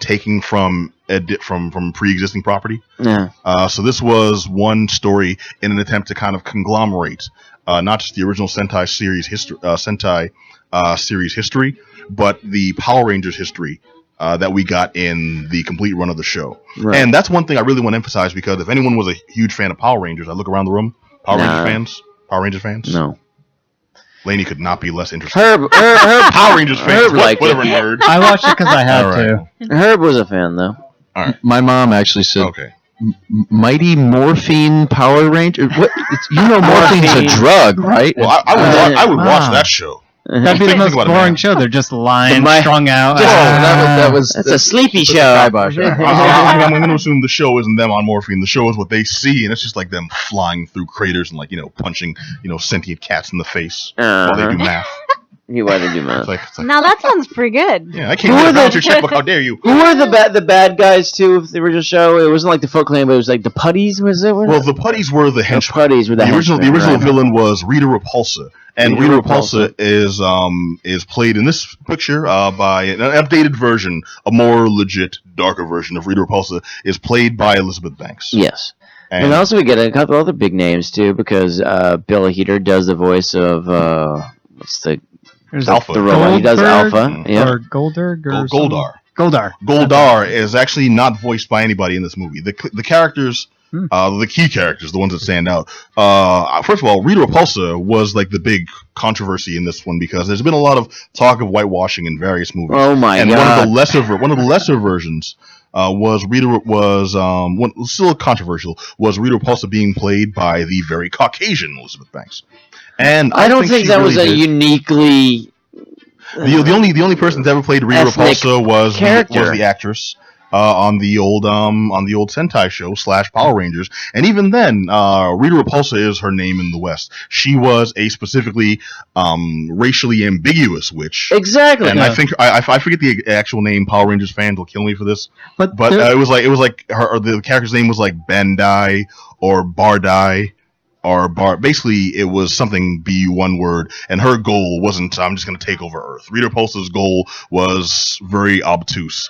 taking from pre-existing property. Yeah. So this was one story in an attempt to kind of conglomerate not just the original Sentai series history, but the Power Rangers history that we got in the complete run of the show. Right. And that's one thing I really want to emphasize, because if anyone was a huge fan of Power Rangers, I look around the room, Power Rangers fans? No. Laney could not be less interested. Herb Power Rangers fans, whatever nerd. I watched it because I had to. Herb was a fan, though. All right. My mom actually said, Okay. Mighty Morphine Power Ranger? What? Morphine's a drug, right? Well, I would watch that show. That'd be the most boring show. They're just lying, strung out. That's a sleepy show. I'm going to assume the show isn't them on morphine. The show is what they see, and it's just like them flying through craters and punching sentient cats in the face while they do math. Why they do math? It's like, Now that sounds pretty good. yeah, I can't get your checkbook. How dare you? Who were the bad guys too? If the original show, it wasn't like the Foot Clan, but it was like the Putties. Was it? Well, the Putties were the henchmen. The Putties were the original. henchmen, The original right. villain was Rita Repulsa, and Rita Repulsa is played in this picture by an updated version, a more legit, darker version of Rita Repulsa is played by Elizabeth Banks. Yes. And also we get a couple other big names too, because Bill Heater does the voice of what's the Alpha. The robot. He does Alpha. Yeah. Or Goldberg or Goldar. Goldar. Goldar is actually not voiced by anybody in this movie. The characters, the key characters, the ones that stand out. First of all, Rita Repulsa was like the big controversy in this one, because there's been a lot of talk of whitewashing in various movies. Oh my god! And one of the lesser versions still controversial, was Rita Repulsa being played by the very Caucasian Elizabeth Banks. And I don't think that was a uniquely. The only person that ever played Rita Repulsa was the actress on the old Sentai show / Power Rangers, and even then, Rita Repulsa is her name in the West. She was a specifically racially ambiguous witch. Exactly. And I think I forget the actual name. Power Rangers fans will kill me for this, but it was like the character's name was like Bandai or Bardai. Basically, it was something one word, and her goal wasn't, I'm just going to take over Earth. Rita Repulsa's goal was very obtuse.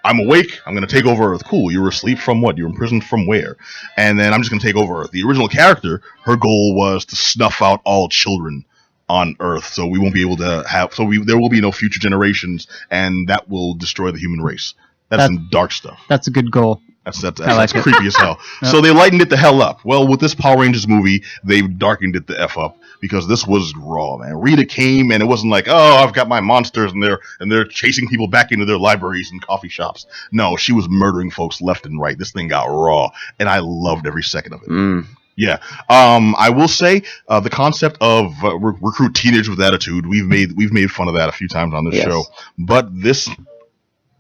I'm awake, I'm going to take over Earth. Cool, you were asleep from what? You were imprisoned from where? And then I'm just going to take over Earth. The original character, her goal was to snuff out all children on Earth, so we won't be able to there will be no future generations, and that will destroy the human race. That's some dark stuff. That's a good goal. That's creepy as hell. Yep. So they lightened it the hell up. Well, with this Power Rangers movie, they've darkened it the F up, because this was raw, man. Rita came, and it wasn't like, oh, I've got my monsters, and they're chasing people back into their libraries and coffee shops. No, she was murdering folks left and right. This thing got raw, and I loved every second of it. Yeah. I will say the concept of recruit teenagers with attitude. We've made fun of that a few times on this show, but this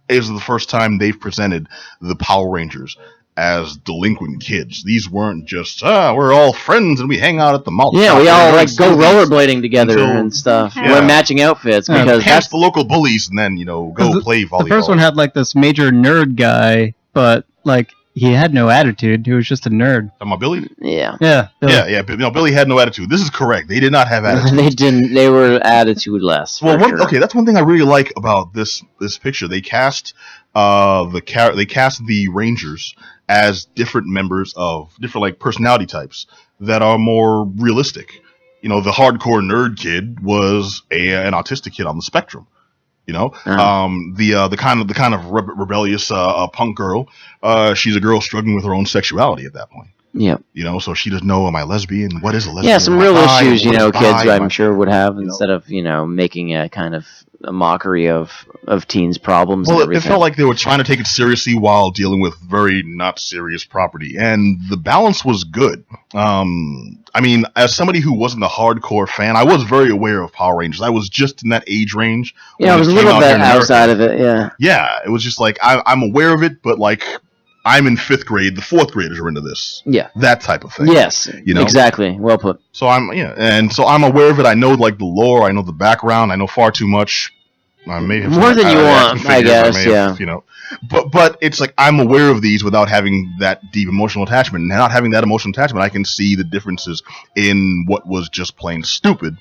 is the first time they've presented the Power Rangers as delinquent kids. These weren't just we're all friends and we hang out at the mall. Yeah, we all go rollerblading together and stuff. Yeah. Wear matching outfits because that's the local bullies, and then go play volleyball. The first one had like this major nerd guy, but like he had no attitude. He was just a nerd. Talking about Billy? Yeah. Yeah. Billy. Yeah. Billy had no attitude. This is correct. They did not have attitude. They didn't. They were attitude-less. Well, okay, that's one thing I really like about this picture. They cast the Rangers as different members of different personality types that are more realistic. The hardcore nerd kid was an autistic kid on the spectrum. The kind of rebellious punk girl. She's a girl struggling with her own sexuality at that point. Yeah. So she doesn't know, am I lesbian? What is a lesbian? Yeah, some real issues, kids I'm sure would have instead of, making a kind of a mockery of teens' problems. Well, and everything. It felt like they were trying to take it seriously while dealing with very not serious property, and the balance was good. As somebody who wasn't a hardcore fan, I was very aware of Power Rangers. I was just in that age range. Yeah, I was a little bit outside of it, yeah. Yeah, it was just like, I'm aware of it, but I'm in 5th grade. The 4th graders are into this. Yeah. That type of thing. Yes. Exactly. Well put. So I'm aware of it. I know the lore. I know the background. I know far too much. I may have more than you want, I guess. Yeah. But it's like I'm aware of these without having that deep emotional attachment. And not having that emotional attachment, I can see the differences in what was just plain stupid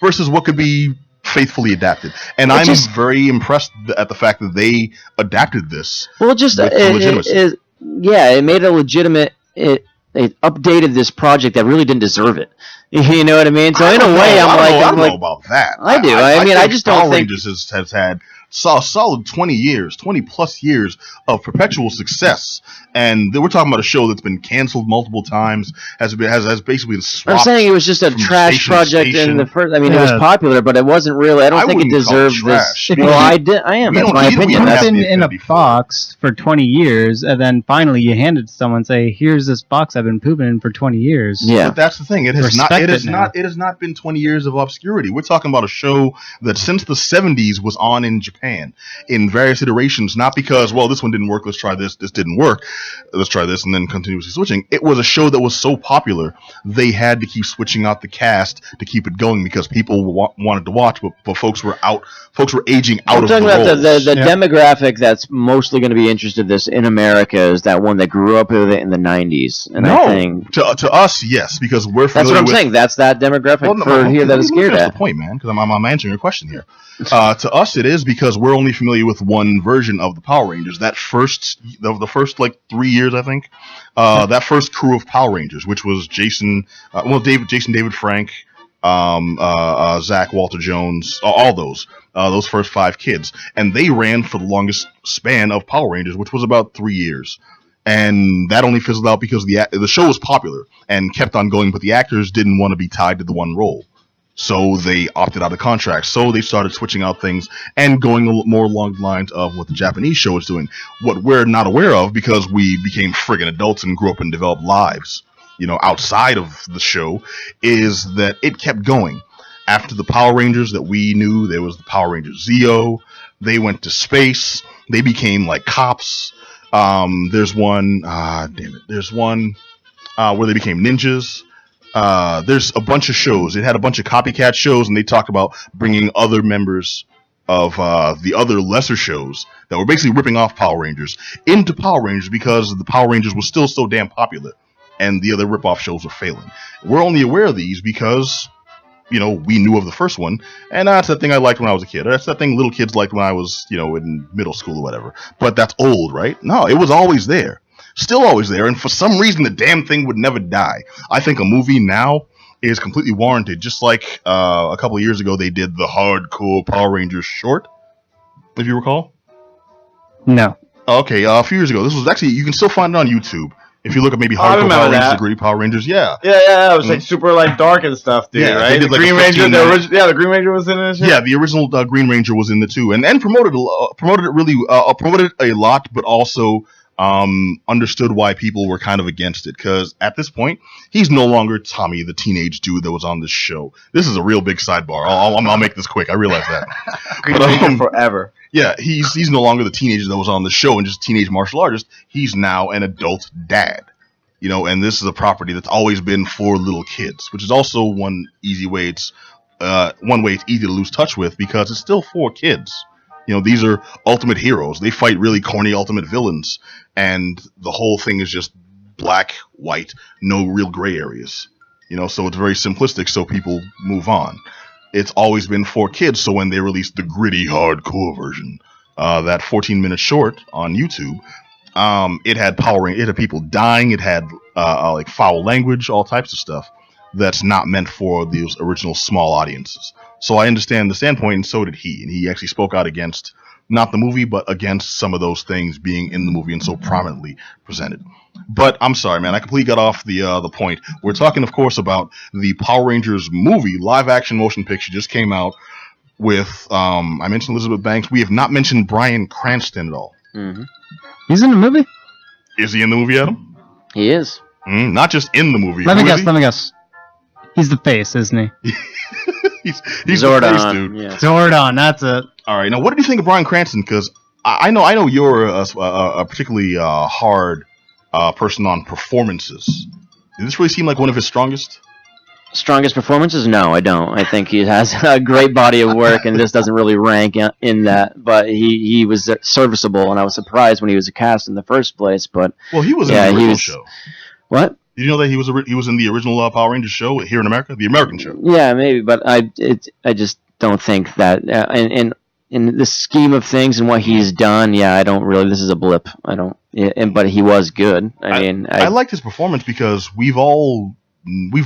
versus what could be faithfully adapted, and I'm very impressed at the fact that they adapted this. Well, it made a legitimate. It updated this project that really didn't deserve it. You know what I mean? So in a way, I don't know about that. I do. I just don't think Rangers has had saw a solid 20 plus years of perpetual success. And we're talking about a show that's been canceled multiple times, has basically been swapped. I'm saying it was just a trash project in the first. I mean, it was popular, but it wasn't really. I don't think it deserved this. Well, I am. That's my opinion. It's been in a box for 20 years, and then finally you hand it to someone and say, "Here's this box I've been pooping in for 20 years." Yeah, but that's the thing. It has not been 20 years of obscurity. We're talking about a show that since the 70s was on in Japan in various iterations. Not because, well, this one didn't work. Let's try this. This didn't work. Let's try this, and then continuously switching. It was a show that was so popular they had to keep switching out the cast to keep it going because people wanted to watch, but folks were out. Folks were aging out of the roles. I'm talking about the demographic that's mostly going to be interested in this in America is that one that grew up with it in the 90s. And I think to us, yes, because we're familiar. That's what I'm saying. That's that demographic that is scared at. That's the point, man. Because I'm answering your question here. To us, it is because we're only familiar with one version of the Power Rangers. That the first like 3 years, I think. That first crew of Power Rangers, which was Jason, David Frank, Zach, Walter Jones, all those first 5 kids, and they ran for the longest span of Power Rangers, which was about 3 years. And that only fizzled out because the show was popular and kept on going, but the actors didn't want to be tied to the one role. So they opted out of contracts. So they started switching out things and going more along the lines of what the Japanese show is doing. What we're not aware of, because we became friggin' adults and grew up and developed lives, outside of the show, is that it kept going. After the Power Rangers that we knew, there was the Power Rangers Zeo. They went to space. They became like cops. There's one, There's one where they became ninjas. There's a bunch of shows. It had a bunch of copycat shows, and they talked about bringing other members of the other lesser shows that were basically ripping off Power Rangers into Power Rangers because the Power Rangers was still so damn popular, and the other rip-off shows were failing. We're only aware of these because, we knew of the first one, and that's that thing I liked when I was a kid. That's that thing little kids liked when I was, in middle school or whatever. But that's old, right? No, it was always there. Still always there, and for some reason the damn thing would never die. I think a movie now is completely warranted, just like a couple of years ago they did the Hardcore Power Rangers short, if you recall. No. Okay, a few years ago. This was actually, you can still find it on YouTube. If you look at maybe Hardcore Power Rangers, the Great Power Rangers, yeah. Yeah, it was like super like dark and stuff, dude, right? The Green Ranger, the Green Ranger was in it. Yeah, the original Green Ranger was in the too, and promoted it a lot, but also understood why people were kind of against it, because at this point he's no longer Tommy, the teenage dude that was on this show. This is a real big sidebar. I'll make this quick. I realize that. Green Ranger forever. Yeah, he's no longer the teenager that was on the show and just a teenage martial artist. He's now an adult dad. And this is a property that's always been for little kids, which is also one way it's easy to lose touch with because it's still for kids. These are ultimate heroes. They fight really corny ultimate villains, and the whole thing is just black, white, no real gray areas. So it's very simplistic, so people move on. It's always been for kids, so when they released the gritty, hardcore version, that 14-minute short on YouTube, it had it had people dying, it had like foul language, all types of stuff that's not meant for those original small audiences. So I understand the standpoint, and so did he. And he actually spoke out against not the movie, but against some of those things being in the movie and so prominently presented. But I'm sorry, man, I completely got off the point. We're talking, of course, about the Power Rangers movie, live-action motion picture, just came out with, I mentioned Elizabeth Banks. We have not mentioned Bryan Cranston at all. Mm-hmm. He's in the movie? Is he in the movie, Adam? He is. Not just in the movie. Let me guess. He's the face, isn't he? He's Zordon, the face, dude. Yeah. Zordon, that's it. All right, now what did you think of Bryan Cranston? Because I know you're a particularly hard person on performances. Did this really seem like one of his strongest performances? No, I don't. I think he has a great body of work, and this doesn't really rank in that. But he was serviceable, and I was surprised when he was cast in the first place. But he was in the original show. What? Did you know that he was in the original Power Rangers show here in America, the American show? Yeah, maybe, but I just don't think that in the scheme of things and what he's done, I don't really. This is a blip. I don't. But he was good. I liked his performance because we've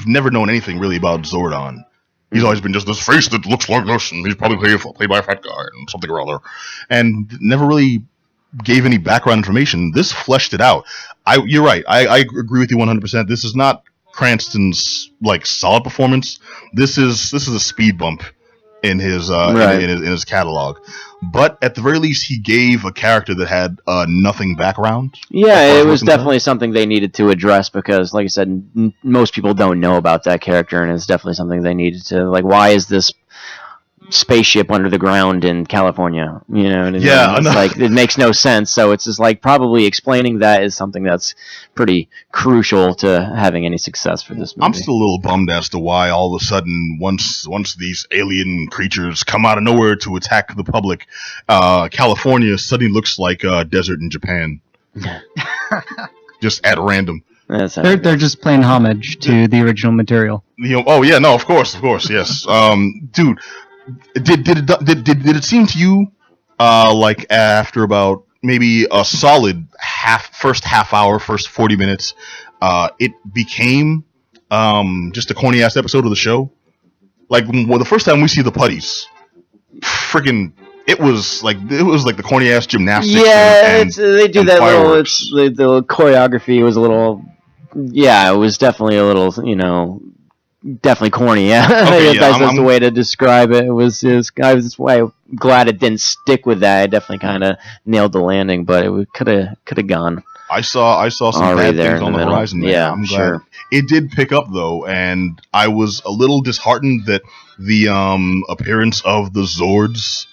never known anything really about Zordon. He's always been just this face that looks like this, and he's probably played by a fat guy and something or other, and never really gave any background information. This fleshed it out. You're right. I agree with you 100%. This is not Cranston's like solid performance. This is a speed bump in his in his catalog. But at the very least, he gave a character that had nothing background. Yeah, it was definitely something they needed to address because, like I said, most people don't know about that character, and it's definitely something they needed to, like, why is this spaceship under the ground in California? You know, and it's like, it makes no sense. So it's just like probably explaining that is something that's pretty crucial to having any success for this movie. I'm still a little bummed as to why all of a sudden, once these alien creatures come out of nowhere to attack the public, California suddenly looks like a desert in Japan, just at random. They're just paying homage to the original material. Of course, yes. Dude, did it seem to you like after about maybe a solid first half hour, first 40 minutes, it became just a corny ass episode of the show? Like, the first time we see the putties, friggin', it was like the corny ass gymnastics. Yeah, they do that fireworks. The choreography was a little. Yeah, it was definitely a little, definitely corny. Yeah, that's the way to describe it. I was glad it didn't stick with that. It definitely kind of nailed the landing, but it could have gone. I saw some bad things on the horizon there. Yeah, I'm glad. Sure. It did pick up though, and I was a little disheartened that the appearance of the Zords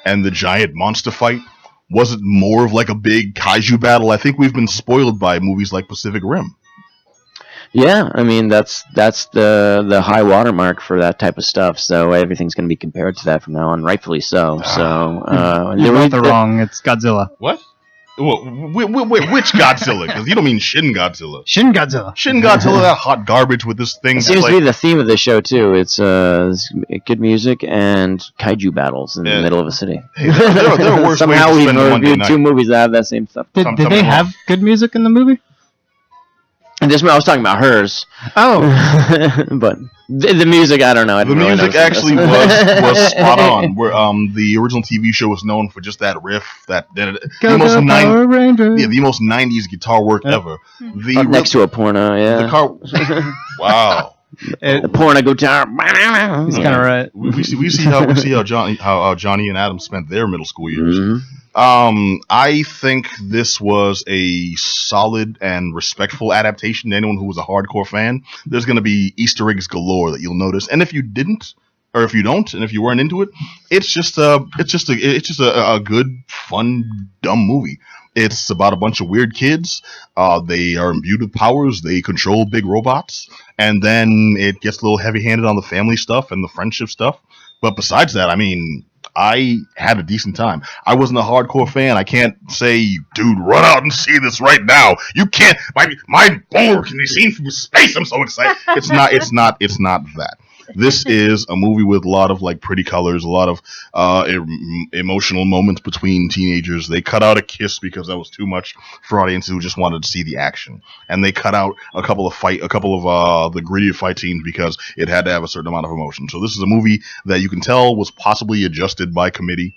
and the giant monster fight wasn't more of like a big kaiju battle. I think we've been spoiled by movies like Pacific Rim. Yeah, I mean that's the high watermark for that type of stuff. So everything's going to be compared to that from now on, rightfully so. You're wrong. It's Godzilla. What? Wait, which Godzilla? Because you don't mean Shin Godzilla. Shin Godzilla, that hot garbage with this thing. It seems to be the theme of the show too. It's good music and kaiju battles in the middle of a city. Hey, there are worse Somehow ways to we've spend a Monday reviewed night. two movies that have that same stuff. Did they have good music in the movie? And this I was talking about hers. Oh, but the music, I don't know. The music actually was spot on. Where the original TV show was known for just that riff, the most 90s guitar work ever. Next to a porno, yeah. The car, wow. The porno guitar. He's kind of right. We see how Johnny and Adam spent their middle school years. Mm-hmm. I think this was a solid and respectful adaptation to anyone who was a hardcore fan. There's going to be Easter eggs galore that you'll notice, and if you don't, and if you weren't into it, it's just a good, fun, dumb movie. It's about a bunch of weird kids. They are imbued with powers. They control big robots, and then it gets a little heavy-handed on the family stuff and the friendship stuff. But besides that, I mean, I had a decent time. I wasn't a hardcore fan. I can't say, dude, run out and see this right now. You can't. My boner can be seen from space. I'm so excited. It's not that. This is a movie with a lot of like pretty colors, a lot of emotional moments between teenagers. They cut out a kiss because that was too much for audiences who just wanted to see the action, and they cut out a couple of the grittier fight scenes because it had to have a certain amount of emotion. So this is a movie that you can tell was possibly adjusted by committee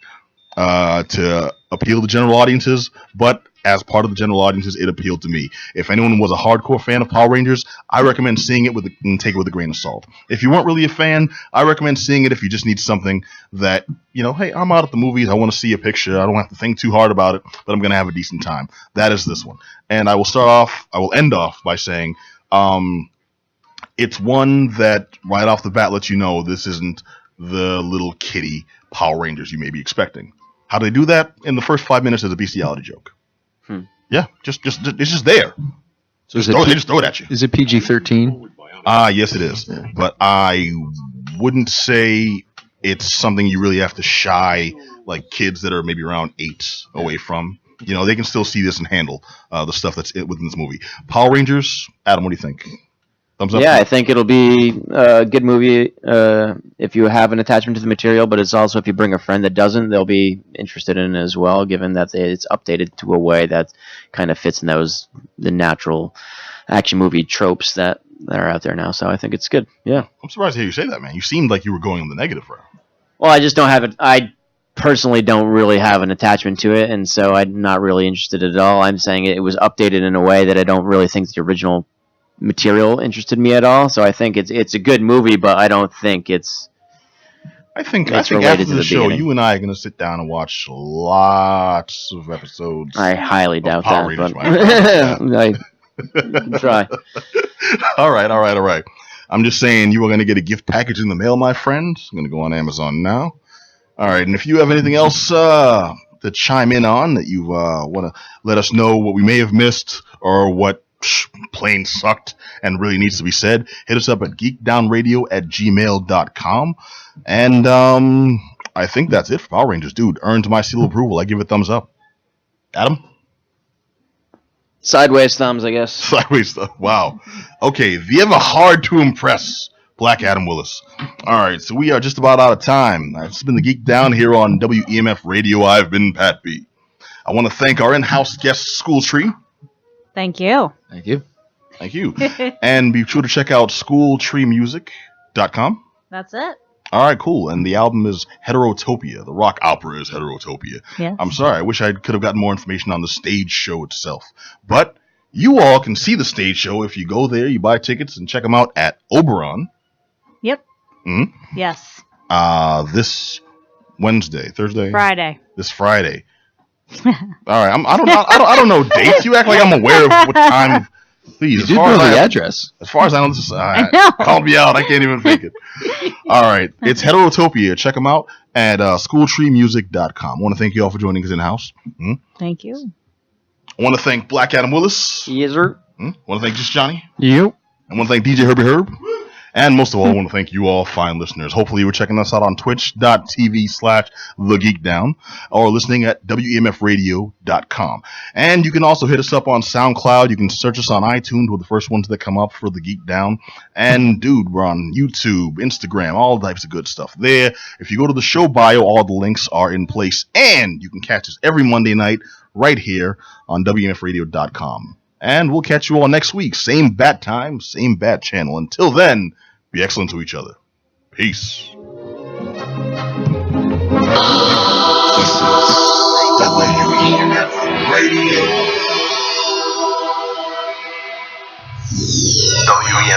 to appeal to general audiences, but as part of the general audiences, it appealed to me. If anyone was a hardcore fan of Power Rangers, I recommend seeing it and take it with a grain of salt. If you weren't really a fan, I recommend seeing it if you just need something that, hey, I'm out at the movies, I want to see a picture, I don't have to think too hard about it, but I'm going to have a decent time. That is this one. And I will end off by saying, it's one that right off the bat lets you know this isn't the little kiddie Power Rangers you may be expecting. How do they do that? In the first 5 minutes, there's a bestiality joke. Yeah, just it's just there. So they just throw it at you. Is it PG-13? Yes, it is. Yeah. But I wouldn't say it's something you really have to shy like kids that are maybe around 8 away from. They can still see this and handle the stuff that's within this movie. Power Rangers, Adam, what do you think? Thumbs up? Yeah, I think it'll be a good movie if you have an attachment to the material, but it's also if you bring a friend that doesn't, they'll be interested in it as well, given that it's updated to a way that kind of fits in the natural action movie tropes that that are out there now. So I think it's good. Yeah. I'm surprised to hear you say that, man. You seemed like you were going in the negative route. Well, I just don't have it. I personally don't really have an attachment to it, and so I'm not really interested at all. I'm saying it was updated in a way that I don't really think the original material interested me at all. So I think it's a good movie, but I don't think it's. I think related after to the the show, beginning. you and I are going to sit down and watch lots of episodes. I highly doubt Power that, Rangers, but I can try. All right. I'm just saying you are going to get a gift package in the mail, my friend. I'm going to go on Amazon now. All right, and if you have anything else to chime in on that you want to let us know what we may have missed or what plain sucked and really needs to be said, hit us up at geekdownradio@gmail.com. And I think that's it for Power Rangers. Dude, earned my seal of approval. I give it thumbs up. Adam? Sideways thumbs, I guess. Sideways thumbs. Wow. Okay, the ever hard to impress Black Adam Willis. All right, so we are just about out of time. This has been the Geek Down here on WEMF Radio. I've been Pat B. I want to thank our in-house guest, School Tree. Thank you. Thank you. Thank you. And be sure to check out schooltreemusic.com. That's it. All right, cool. And the album is Heterotopia. The rock opera is Heterotopia. Yes. I'm sorry. I wish I could have gotten more information on the stage show itself. But you all can see the stage show if you go there, you buy tickets, and check them out at Oberon. Yep. Mm-hmm. Yes. This Wednesday, Thursday, Friday. This Friday. All right. I don't know dates. You act like I'm aware of what time. Please, You do know the address. As far as I know, this is. I know. Call me out. I can't even fake it. All right. It's Heterotopia. Check them out at schooltreemusic.com. I want to thank you all for joining us in house. Mm-hmm. Thank you. I want to thank Black Adam Willis. Yes, sir. I want to thank Just Johnny. You. I want to thank DJ Herbie Herb. And most of all, I want to thank you all fine listeners. Hopefully you were checking us out on twitch.tv/thegeekdown or listening at WEMFradio.com. And you can also hit us up on SoundCloud. You can search us on iTunes. We're the first ones that come up for The Geek Down. And dude, we're on YouTube, Instagram, all types of good stuff there. If you go to the show bio, all the links are in place. And you can catch us every Monday night right here on WEMFradio.com. And we'll catch you all next week. Same bat time, same bat channel. Until then, be excellent to each other. Peace. WEMF Radio. WEMF.